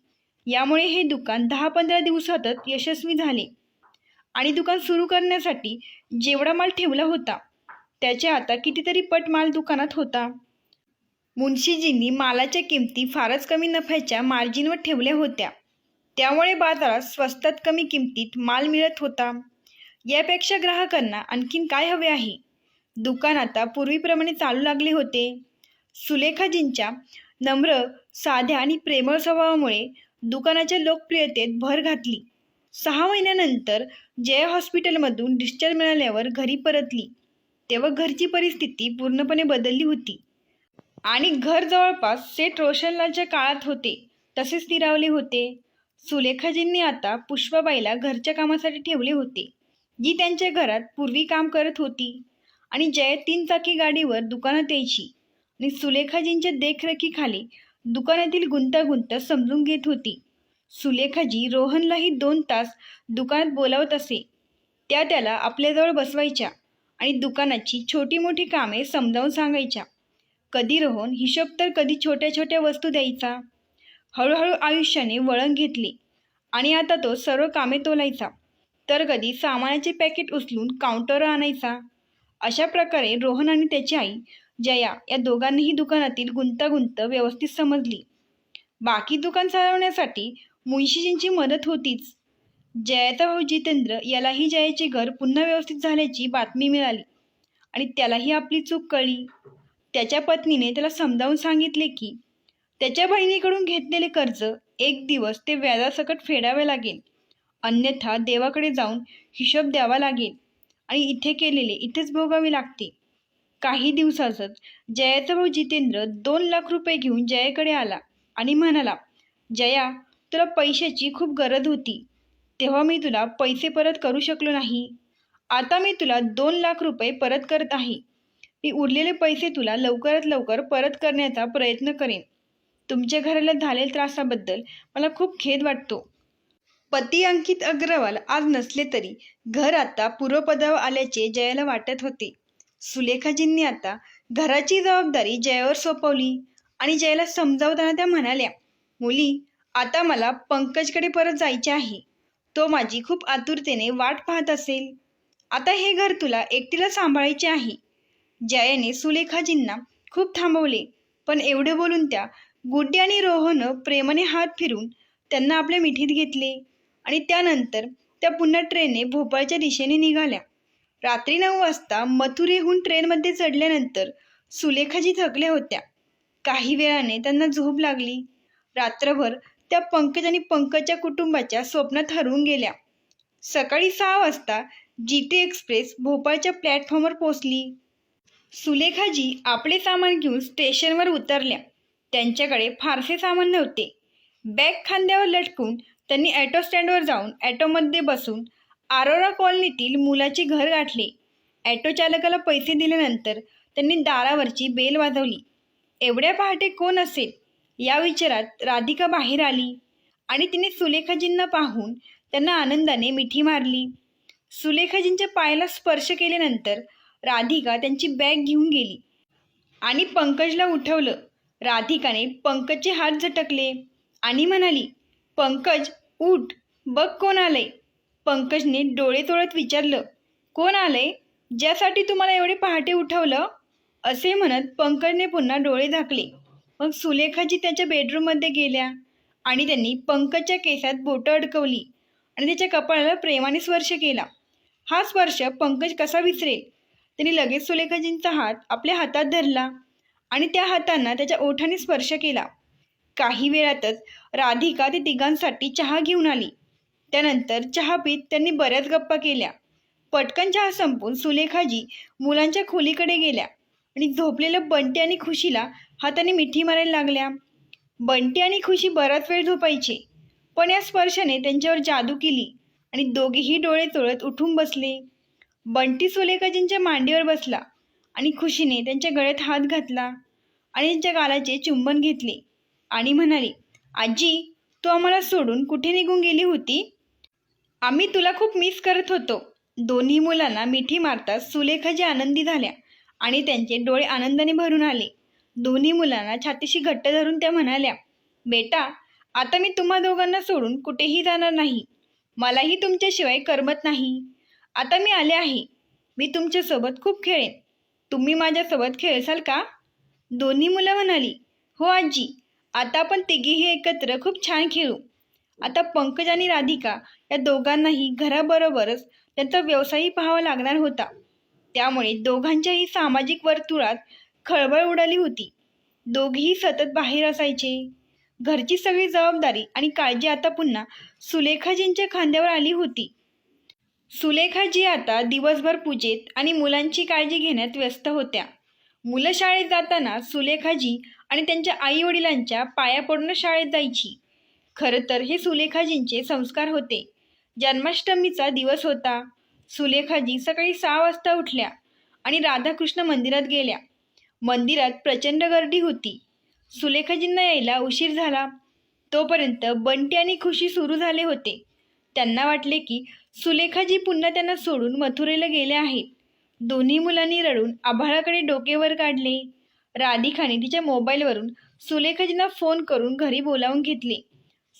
यामुळे हे दुकान 10-15 दिवसातच यशस्वी झाले आणि दुकान सुरू करण्यासाठी जेवढा माल ठेवला होता त्याच्या आता कितीतरी पट माल दुकानात होता. मुळशीजींनी मालाच्या किमती फारच कमी नफ्याच्या मार्जिनवर ठेवल्या होत्या. त्यामुळे बाजारात स्वस्तात कमी किमतीत माल मिळत होता. यापेक्षा ग्राहकांना आणखीन काय हवे आहे? दुकान आता पूर्वीप्रमाणे चालू लागले होते. सुलेखाजींच्या नम्र, साध्या आणि प्रेमळ स्वभावामुळे दुकानाच्या लोकप्रियतेत भर घातली. 6 महिन्यानंतर जय हॉस्पिटलमधून डिस्चार्ज मिळाल्यावर घरी परतली तेव्हा घरची परिस्थिती पूर्णपणे बदलली होती आणि घर जवळपास सेठ रोशनलालच्या काळात होते तसे स्थिरावले होते. सुलेखाजींनी आता पुष्पाबाईला घरच्या कामासाठी ठेवले होते, जी त्यांच्या घरात पूर्वी काम करत होती आणि जय 3 चाकी गाडीवर दुकानात यायची आणि सुलेखाजींच्या देखरेखीखाली दुकानातील गुंतागुंत समजून घेत होती. सुलेखाजी रोहनलाही 2 तास दुकानात बोलावत असे. त्या त्याला आपल्याजवळ बसवायच्या आणि दुकानाची छोटी मोठी कामे समजावून सांगायच्या. कधी रोहन हिशोब तर कधी छोट्या छोट्या वस्तू द्यायचा. हळूहळू आयुष्याने वळण घेतले आणि आता तो सर्व कामे तोलायचा, तर कधी सामानाचे पॅकेट उचलून काउंटरवर आणायचा. अशा प्रकारे रोहन आणि त्याची आई जया या दोघांनीही दुकानातील गुंतागुंत व्यवस्थित समजली. बाकी दुकान चालवण्यासाठी मुंशीजींची मदत होतीच. जयाचा भाऊ जितेंद्र यालाही जयाचे घर पुन्हा व्यवस्थित झाल्याची बातमी मिळाली आणि त्यालाही आपली चूक कळली. त्याच्या पत्नीने त्याला समजावून सांगितले की त्याच्या बहिणीकडून घेतलेले कर्ज एक दिवस ते व्याजासकट फेडावे लागेल, अन्यथा देवाकडे जाऊन हिशोब द्यावा लागेल आणि इथे केलेले इथेच भोगावे लागते. काही दिवसातच जयाचा भाऊ जितेंद्र 2 लाख रुपये घेऊन जयाकडे आला आणि म्हणाला, जया, तुला पैशाची खूप गरज होती, तेव्हा मी तुला पैसे परत करू शकलो नाही. आता मी तुला 2 लाख रुपये परत करत आहे. मी उरलेले पैसे तुला लवकरात लवकर परत करण्याचा प्रयत्न करेन. तुमच्या घराला झालेल्या त्रासाबद्दल मला खूप खेद वाटतो. पती अंकित अग्रवाल आज नसले तरी घर आता पूर्वपदावर आल्याचे जयाला वाटत होते. सुलेखाजींनी आता घराची जबाबदारी जयावर सोपवली आणि जयाला समजावताना त्या म्हणाल्या, मुली, आता मला पंकजकडे परत जायचे आहे. तो माझी खूप आतुरतेने वाट पाहत असेल. आता हे घर तुला एकटीला सांभाळायचे आहे. जयाने सुलेखाजींना खूप थांबवले, पण एवढे बोलून त्या गुड्डी आणि रोहन प्रेमाने हात फिरून त्यांना आपल्या मिठीत घेतले आणि त्यानंतर त्या पुन्हा ट्रेनने भोपाळच्या दिशेने निघाल्या. रात्री 9 वाजता मथुरेहून ट्रेनमध्ये चढल्यानंतर सुलेखाजी थकल्या होत्या. काही वेळाने त्यांना झोप लागली. रात्रभर त्या पंकज आणि पंकजच्या कुटुंबाच्या स्वप्नात हरवून गेल्या. सकाळी 6 वाजता GT एक्सप्रेस भोपाळच्या प्लॅटफॉर्मवर पोहोचली. सुलेखाजी आपले सामान घेऊन स्टेशनवर उतरल्या. त्यांच्याकडे फारसे सामान नव्हते. बॅग खांद्यावर लटकून त्यांनी ॲटो स्टँडवर जाऊन ॲटोमध्ये बसून आरोरा कॉलनीतील मुलाचे घर गाठले. ॲटो चालकाला पैसे दिल्यानंतर त्यांनी दारावरची बेल वाजवली. एवढ्या पहाटे कोण असेल या विचारात राधिका बाहेर आली आणि तिने सुलेखाजींना पाहून त्यांना आनंदाने मिठी मारली. सुलेखाजींच्या पायाला स्पर्श केल्यानंतर राधिका त्यांची बॅग घेऊन गेली आणि पंकजला उठवलं. राधिकाने पंकजचे हात झटकले आणि म्हणाली, पंकज, उठ, बघ कोण आलंय. पंकजने डोळे चोळत विचारलं, कोण आलंय, ज्यासाठी तुम्हाला एवढे पहाटे उठवलं? असे म्हणत पंकजने पुन्हा डोळे झाकले. मग सुलेखाजी त्याच्या बेडरूममध्ये गेल्या आणि त्यांनी पंकजच्या केसात बोटं अडकवली आणि त्याच्या कपाळाला प्रेमाने स्पर्श केला. हा स्पर्श पंकज कसा विसरेल. त्यांनी लगेच सुलेखाजींचा हात आपल्या हातात धरला आणि त्या हातांना त्याच्या ओठाने स्पर्श केला. काही वेळातच राधिका ते तिघांसाठी चहा घेऊन आली. त्यानंतर चहा पीत त्यांनी बऱ्याच गप्पा केल्या. पटकन चहा संपून सुलेखाजी मुलांच्या खोलीकडे गेल्या आणि झोपलेल्या बंटी आणि खुशीला हाताने मिठी मारायला लागल्या. बंटी आणि खुशी बराच वेळ झोपायचे, पण या स्पर्शाने त्यांच्यावर जादू केली आणि दोघेही डोळे चोळत उठून बसले. बंटी सुलेखाजींच्या मांडीवर बसला आणि खुशीने त्यांच्या गळ्यात हात घातला आणि त्यांच्या गालाचे चुंबन घेतले आणि म्हणाली, आजी, तू आम्हाला सोडून कुठे निघून गेली होती? आम्ही तुला खूप मिस करत होतो. दोन्ही मुलांना मिठी मारताच सुलेखाजी आनंदी झाल्या आणि त्यांचे डोळे आनंदाने भरून आले. दोन्ही मुलांना छातीशी घट्ट धरून त्या म्हणाल्या, बेटा, आता मी तुम्हा दोघांना सोडून कुठेही जाणार नाही. मलाही तुमच्याशिवाय करमत नाही. आता मी आले आहे. मी तुमच्यासोबत खूप खेळेन. तुम्ही माझ्यासोबत खेळसाल का? दोन्ही मुलं म्हणाली, हो आजी, आता आपण तिघेही एकत्र खूप छान खेळू. आता पंकज आणि राधिका या दोघांनाही घराबरोबरच त्यांचा व्यवसायही पाहावा लागणार होता. त्यामुळे दोघांच्याही सामाजिक वर्तुळात खळबळ उडाली होती. दोघेही सतत बाहेर असायचे. घरची सगळी जबाबदारी आणि काळजी आता पुन्हा सुलेखाजींच्या खांद्यावर आली होती. सुलेखाजी आता दिवसभर पूजेत आणि मुलांची काळजी घेण्यात व्यस्त होत्या. मुलं शाळेत जाताना सुलेखाजी आणि त्यांच्या आई वडिलांच्या पाया पडून शाळेत जायची. खरं तर हे सुलेखाजींचे संस्कार होते. जन्माष्टमीचा दिवस होता. सुलेखाजी सकाळी 6 वाजता उठल्या आणि राधाकृष्ण मंदिरात गेल्या. मंदिरात प्रचंड गर्दी होती. सुलेखाजींना यायला उशीर झाला. तोपर्यंत बंटी आणि खुशी सुरू झाले होते. त्यांना वाटले की सुलेखाजी पुन्हा त्यांना सोडून मथुरेला गेले आहेत. दोन्ही मुलांनी रडून आभाळाकडे डोके वर काढले. राधिकाने तिच्या मोबाईलवरून सुलेखाजींना फोन करून घरी बोलावून घेतले.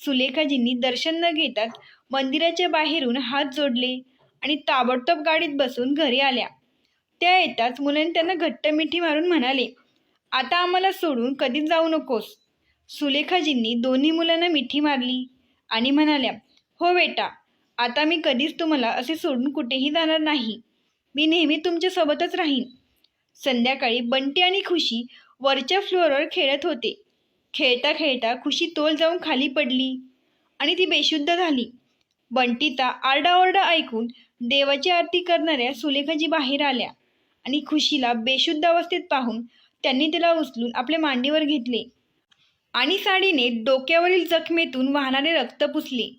सुलेखाजींनी दर्शन न घेताच मंदिराच्या बाहेरून हात जोडले आणि ताबडतोब गाडीत बसून घरी आल्या. त्या येताच मुलांनी त्यांना घट्ट मिठी मारून म्हणाले, आता आम्हाला सोडून कधीच जाऊ नकोस. सुलेखाजींनी दोन्ही मुलांना मिठी मारली आणि म्हणाल्या, हो बेटा, आता मी कधीच तुम्हाला असे सोडून कुठेही जाणार नाही. मी नेहमी तुमच्यासोबतच राहीन. संध्याकाळी बंटी आणि खुशी वरच्या फ्लोअरवर खेळत होते. खेळता खेळता खुशी तोल जाऊन खाली पडली आणि ती बेशुद्ध झाली. बंटीचा आरडाओरडा ऐकून देवाची आरती करणाऱ्या सुलेखाजी बाहेर आल्या आणि खुशीला बेशुद्ध अवस्थेत पाहून त्यांनी तिला उचलून आपल्या मांडीवर घेतले आणि साडीने डोक्यावरील जखमेतून वाहणारे रक्त पुसले.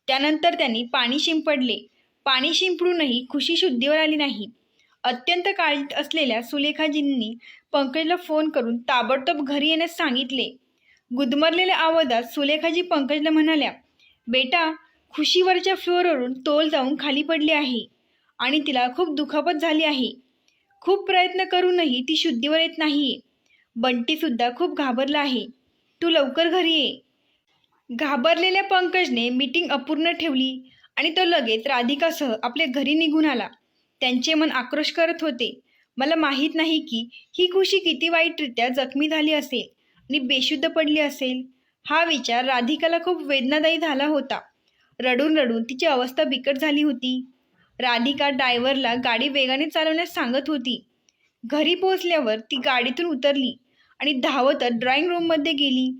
त्यानंतर त्यांनी पाणी शिंपडले. पाणी शिंपडूनही खुशी शुद्धीवर आली नाही. अत्यंत काळजीत असलेल्या सुलेखाजींनी पंकजला फोन करून ताबडतोब घरी येण्यास सांगितले. गुदमरलेल्या आवाजात सुलेखाजी पंकजला म्हणाल्या, बेटा, खुशीवरच्या फ्लोअरवरून तोल जाऊन खाली पडली आहे आणि तिला खूप दुखापत झाली आहे. खूप प्रयत्न करूनही ती शुद्धीवर येत नाहीये. बंटीसुद्धा खूप घाबरला आहे. तू लवकर घरी ये. घाबरलेल्या पंकजने मीटिंग अपूर्ण ठेवली आणि तो लगेच राधिकासह आपल्या घरी निघून आला. त्यांचे मन आक्रोश करत होते. मला माहीत नाही की ही खुशी किती वाईटरित्या जखमी झाली असेल आणि बेशुद्ध पडली असेल. हा विचार राधिकाला खूप वेदनादायी झाला होता. रडून रडून तिची अवस्था बिकट झाली होती. राधिका ड्रायव्हरला गाडी वेगाने चालवण्यास सांगत होती. घरी पोहोचल्यावर ती गाडीतून उतरली आणि धावतच ड्रॉइंग रूममध्ये गेली.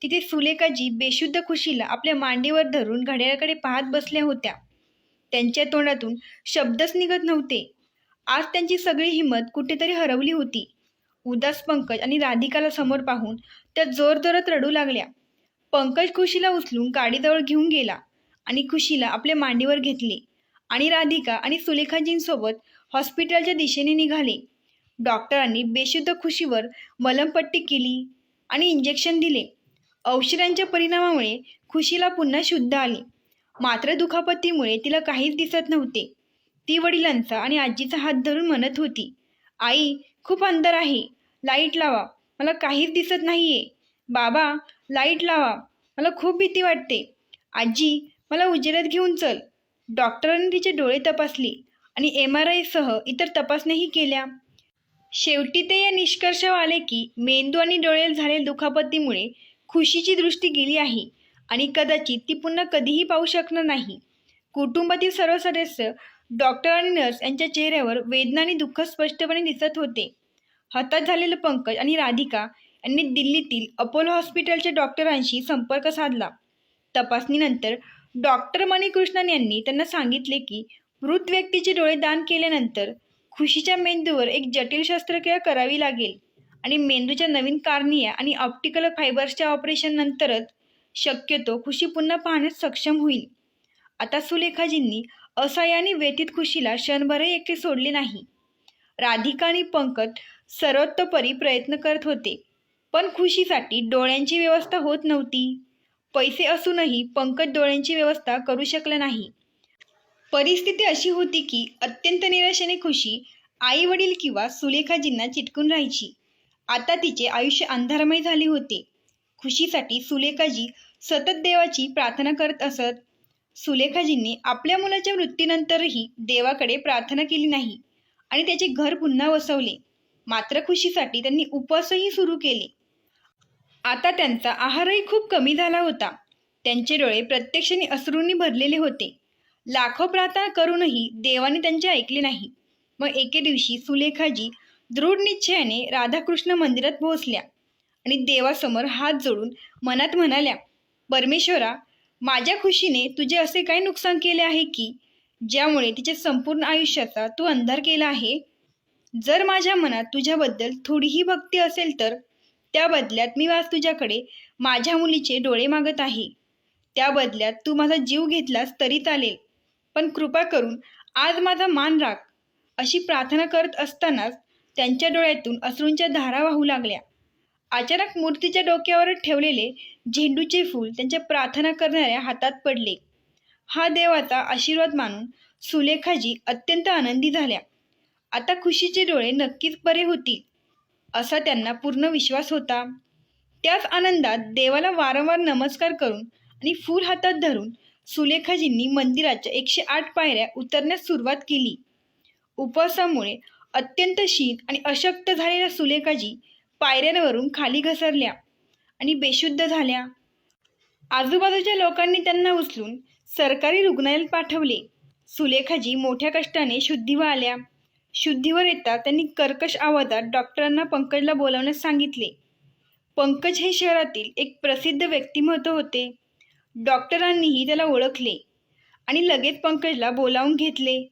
तिथे सुलेखाजी बेशुद्ध खुशीला आपल्या मांडीवर धरून घड्याळाकडे पाहत बसल्या होत्या. त्यांच्या तोंडातून शब्दच निघत नव्हते. आज त्यांची सगळी हिंमत कुठेतरी हरवली होती. उदास पंकज आणि राधिकाला समोर पाहून त्या जोरजोरात रडू लागल्या. पंकज खुशीला उचलून गाडीजवळ घेऊन गेला आणि खुशीला आपल्या मांडीवर घेतले आणि राधिका आणि सुलेखाजींसोबत हॉस्पिटलच्या दिशेने निघाले. डॉक्टरांनी बेशुद्ध खुशीवर मलमपट्टी केली आणि इंजेक्शन दिले. औषधांच्या परिणामामुळे खुशीला पुन्हा शुद्ध आले. मात्र दुखापतीमुळे तिला काहीच दिसत नव्हते. ती वडिलांचा आणि आजीचा हात धरून म्हणत होती, आई, खूप अंधार आहे, लाईट लावा, मला काहीच दिसत नाहीये. बाबा, लाईट लावा, मला खूप भीती वाटते. आजी, मला उजेडात घेऊन चल. डॉक्टरांनी तिचे डोळे तपासले आणि MRI सह इतर तपासण्याही केल्या. शेवटी ते या निष्कर्षावर आले की मेंदू आणि डोळ्यात झालेल्या दुखापतीमुळे खुशीची दृष्टी गेली आहे आणि कदाचित ती पुन्हा कधीही पाहू शकणार नाही. कुटुंबातील सर्व सदस्य, डॉक्टर आणि नर्स यांच्या चेहऱ्यावर वेदना आणि दुःख स्पष्टपणे दिसत होते. हताश झालेलं पंकज आणि राधिका यांनी दिल्लीतील अपोलो हॉस्पिटलच्या डॉक्टरांशी संपर्क साधला. तपासणीनंतर डॉक्टर मणिकृष्णन यांनी त्यांना सांगितले की मृत व्यक्तीचे डोळे दान केल्यानंतर खुशीच्या मेंदूवर एक जटिल शस्त्रक्रिया करावी लागेल आणि मेंदूच्या नवीन कार्निया आणि ऑप्टिकल फायबर्सच्या ऑपरेशन नंतरच शक्यतो खुशी पुन्हा पाहण्यास सक्षम होईल. आता सुलेखाजींनी असहाय्याने व्यथित खुशीला क्षणभरही एकटे सोडले नाही. राधिका आणि पंकज सर्वतोपरी प्रयत्न करत होते, पण खुशीसाठी डोळ्यांची व्यवस्था होत नव्हती. पैसे असूनही पंकज डोळ्यांची व्यवस्था करू शकला नाही. परिस्थिती अशी होती की अत्यंत निराशेने खुशी आई वडील किंवा सुलेखाजींना चिटकून राहायची. आता तिचे आयुष्य अंधारमय झाले होते. खुशीसाठी सुलेखाजी सतत देवाची प्रार्थना करत असत. सुलेखाजींनी आपल्या मुलाच्या मृत्यूनंतरही देवाकडे प्रार्थना केली नाही आणि त्याचे घर पुन्हा वसवले. मात्र खुशीसाठी त्यांनी उपवासही सुरू केले. आता त्यांचा आहारही खूप कमी झाला होता. त्यांचे डोळे प्रत्यक्षाने अश्रूंनी भरलेले होते. लाखो प्रार्थना करूनही देवाने त्यांचे ऐकले नाही. मग एके दिवशी सुलेखाजी दृढ निश्चयाने राधाकृष्ण मंदिरात पोहोचल्या आणि देवासमोर हात जोडून मनात म्हणाल्या, परमेश्वरा, माझ्या खुशीने तुझे असे काय नुकसान केले आहे की ज्यामुळे तिच्या संपूर्ण आयुष्याचा तू अंधार केला आहे? जर माझ्या मनात तुझ्याबद्दल थोडीही भक्ती असेल तर त्या बदल्यात मी आज तुझ्याकडे माझ्या मुलीचे डोळे मागत आहे. त्या बदल्यात तू माझा जीव घेतलास तरी चालेल, पण कृपा करून आज माझा मान राख. अशी प्रार्थना करत असतानाच त्यांच्या डोळ्यातून अश्रूंच्या धारा वाहू लागल्या. अचानक मूर्तीच्या डोक्यावर ठेवलेले झेंडूचे फूल त्यांच्या प्रार्थना करणाऱ्या हातात पडले. हा देवाचा आशीर्वाद मानून सुलेखाजी अत्यंत आनंदी झाल्या. आता खुशीचे डोळे नक्कीच बरे होतील असा त्यांना पूर्ण विश्वास होता. त्याच आनंदात देवाला वारंवार नमस्कार करून आणि फूल हातात धरून सुलेखाजींनी मंदिराच्या 108 पायऱ्या उतरण्यास सुरुवात केली. उपवासामुळे अत्यंत शीत आणि अशक्त झालेल्या सुलेखाजी पायऱ्यांवरून खाली घसरल्या आणि बेशुद्ध झाल्या. आजूबाजूच्या लोकांनी त्यांना उचलून सरकारी रुग्णालयात पाठवले. सुलेखाजी मोठ्या कष्टाने शुद्धीवर आल्या. शुद्धीवर येता त्यांनी कर्कश आवाजात डॉक्टरांना पंकजला बोलावण्यास सांगितले. पंकज हे शहरातील एक प्रसिद्ध व्यक्तिमत्व होते. डॉक्टरांनीही त्याला ओळखले आणि लगेच पंकजला बोलावून घेतले.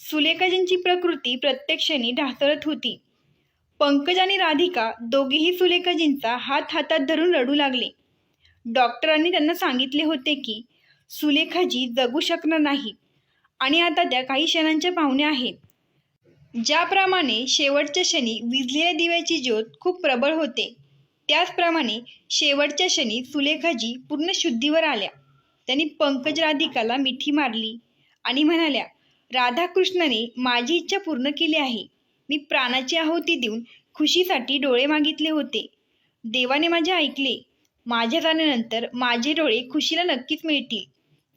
सुलेखाजींची प्रकृती प्रत्यक्षाने ढासळत होती. पंकज आणि राधिका दोघेही सुलेखाजींचा हात हातात धरून रडू लागले. डॉक्टरांनी त्यांना सांगितले होते की सुलेखाजी जगू शकणार नाही आणि आता त्या काही क्षणांच्या पाहुण्या आहेत. ज्याप्रमाणे शेवटच्या क्षणी विझलेल्या दिव्याची ज्योत खूप प्रबळ होते, त्याचप्रमाणे शेवटच्या क्षणी सुलेखाजी पूर्ण शुद्धीवर आल्या. त्यांनी पंकज राधिकाला मिठी मारली आणि म्हणाल्या, राधाकृष्णाने माझी इच्छा पूर्ण केली आहे. मी प्राणाची आहुती देऊन खुशीसाठी डोळे मागितले होते. देवाने माझे ऐकले. माझ्या जाण्यानंतर माझे डोळे खुशीला नक्कीच मिळतील,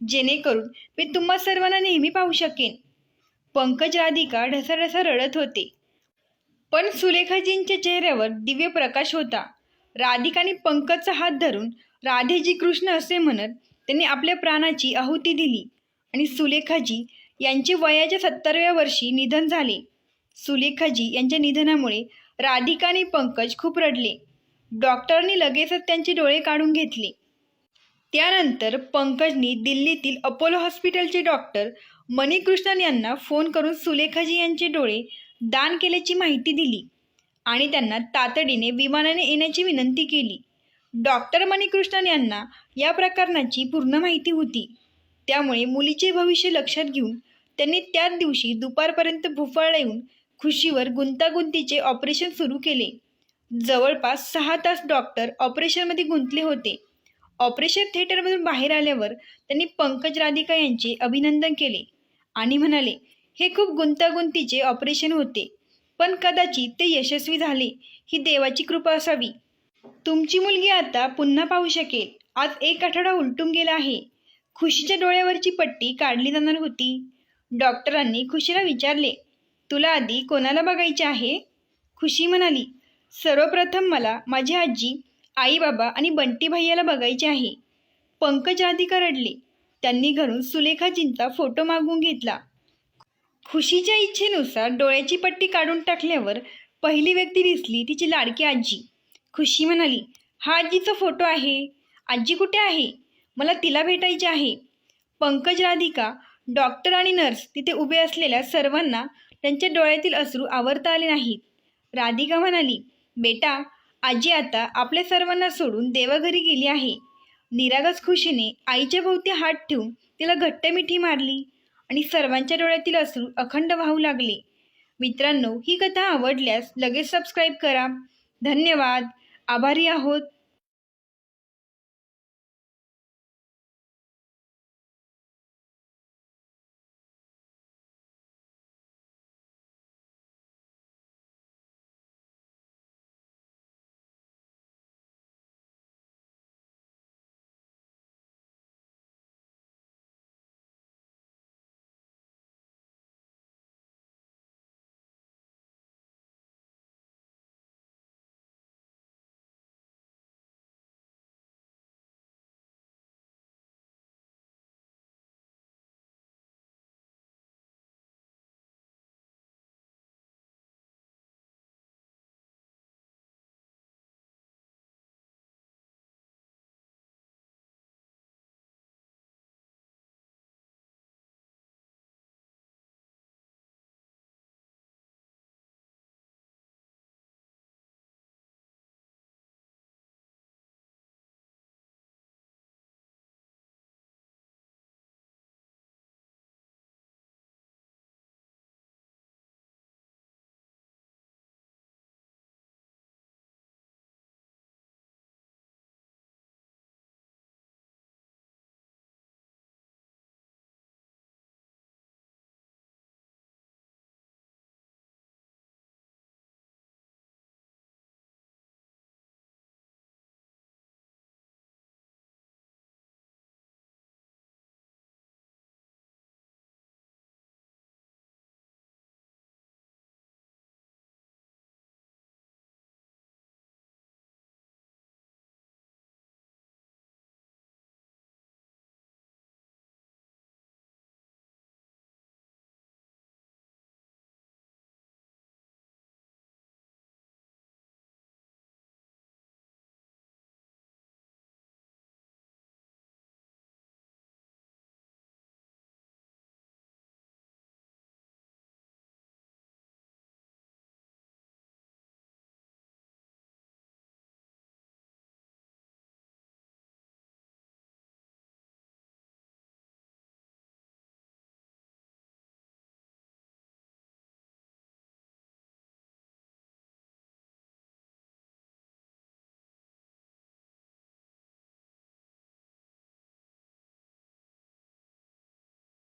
जेणेकरून मी तुम्हा सर्वांना नेहमी पाहू शकेन. पंकज राधिका ढसाढसा रडत होते, पण सुलेखाजींच्या चेहऱ्यावर दिव्य प्रकाश होता. राधिकाने पंकजचा हात धरून राधेजी कृष्ण असे म्हणत त्यांनी आपल्या प्राणाची आहुती दिली आणि सुलेखाजी यांचे वयाच्या 70व्या वर्षी निधन झाले. सुलेखाजी यांच्या निधनामुळे राधिका आणि पंकज खूप रडले. डॉक्टरांनी लगेचच त्यांचे डोळे काढून घेतले. त्यानंतर पंकजनी दिल्लीतील अपोलो हॉस्पिटलचे डॉक्टर मणिकृष्णन यांना फोन करून सुलेखाजी यांचे डोळे दान केल्याची माहिती दिली आणि त्यांना तातडीने विमानाने येण्याची विनंती केली. डॉक्टर मणिकृष्णन यांना या प्रकरणाची पूर्ण माहिती होती. त्यामुळे मुलीचे भविष्य लक्षात घेऊन त्यांनी त्याच दिवशी दुपारपर्यंत भोपाळला येऊन खुशीवर गुंतागुंतीचे ऑपरेशन सुरू केले. जवळपास 6 तास डॉक्टर ऑपरेशनमध्ये गुंतले होते. ऑपरेशन थिएटरमधून बाहेर आल्यावर त्यांनी पंकज राधिका यांचे अभिनंदन केले आणि म्हणाले, हे खूप गुंतागुंतीचे ऑपरेशन होते, पण कदाचित ते यशस्वी झाले. ही देवाची कृपा असावी. तुमची मुलगी आता पुन्हा पाहू शकेल. आज 1 आठवडा उलटून गेला आहे. खुशीच्या डोळ्यावरची पट्टी काढली जाणार होती. डॉक्टरांनी खुशीला विचारले, तुला आधी कोणाला बघायचे आहे? खुशी म्हणाली, सर्वप्रथम मला माझी आजी, आई बाबा आणि बंटी भैयाला बघायचे आहे. पंकज राधिका रडले. त्यांनी घरून सुलेखाजींचा फोटो मागवून घेतला. खुशीच्या इच्छेनुसार डोळ्याची पट्टी काढून टाकल्यावर पहिली व्यक्ती दिसली तिची लाडकी आजी. खुशी म्हणाली, हा आजीचा फोटो आहे. आजी कुठे आहे? मला तिला भेटायचे आहे. पंकज राधिका, डॉक्टर आणि नर्स तिथे उभे असलेल्या सर्वांना त्यांच्या डोळ्यातील अश्रू आवरता आले नाहीत. राधिका म्हणाली, बेटा, आजी आता आपल्या सर्वांना सोडून देवाघरी गेली आहे. निरागस खुशीने आईच्या भोवती हात ठेवून तिला घट्ट मिठी मारली आणि सर्वांच्या डोळ्यातील अश्रू अखंड वाहू लागले. मित्रांनो, ही कथा आवडल्यास लगेच सबस्क्राईब करा. धन्यवाद. आभारी आहोत.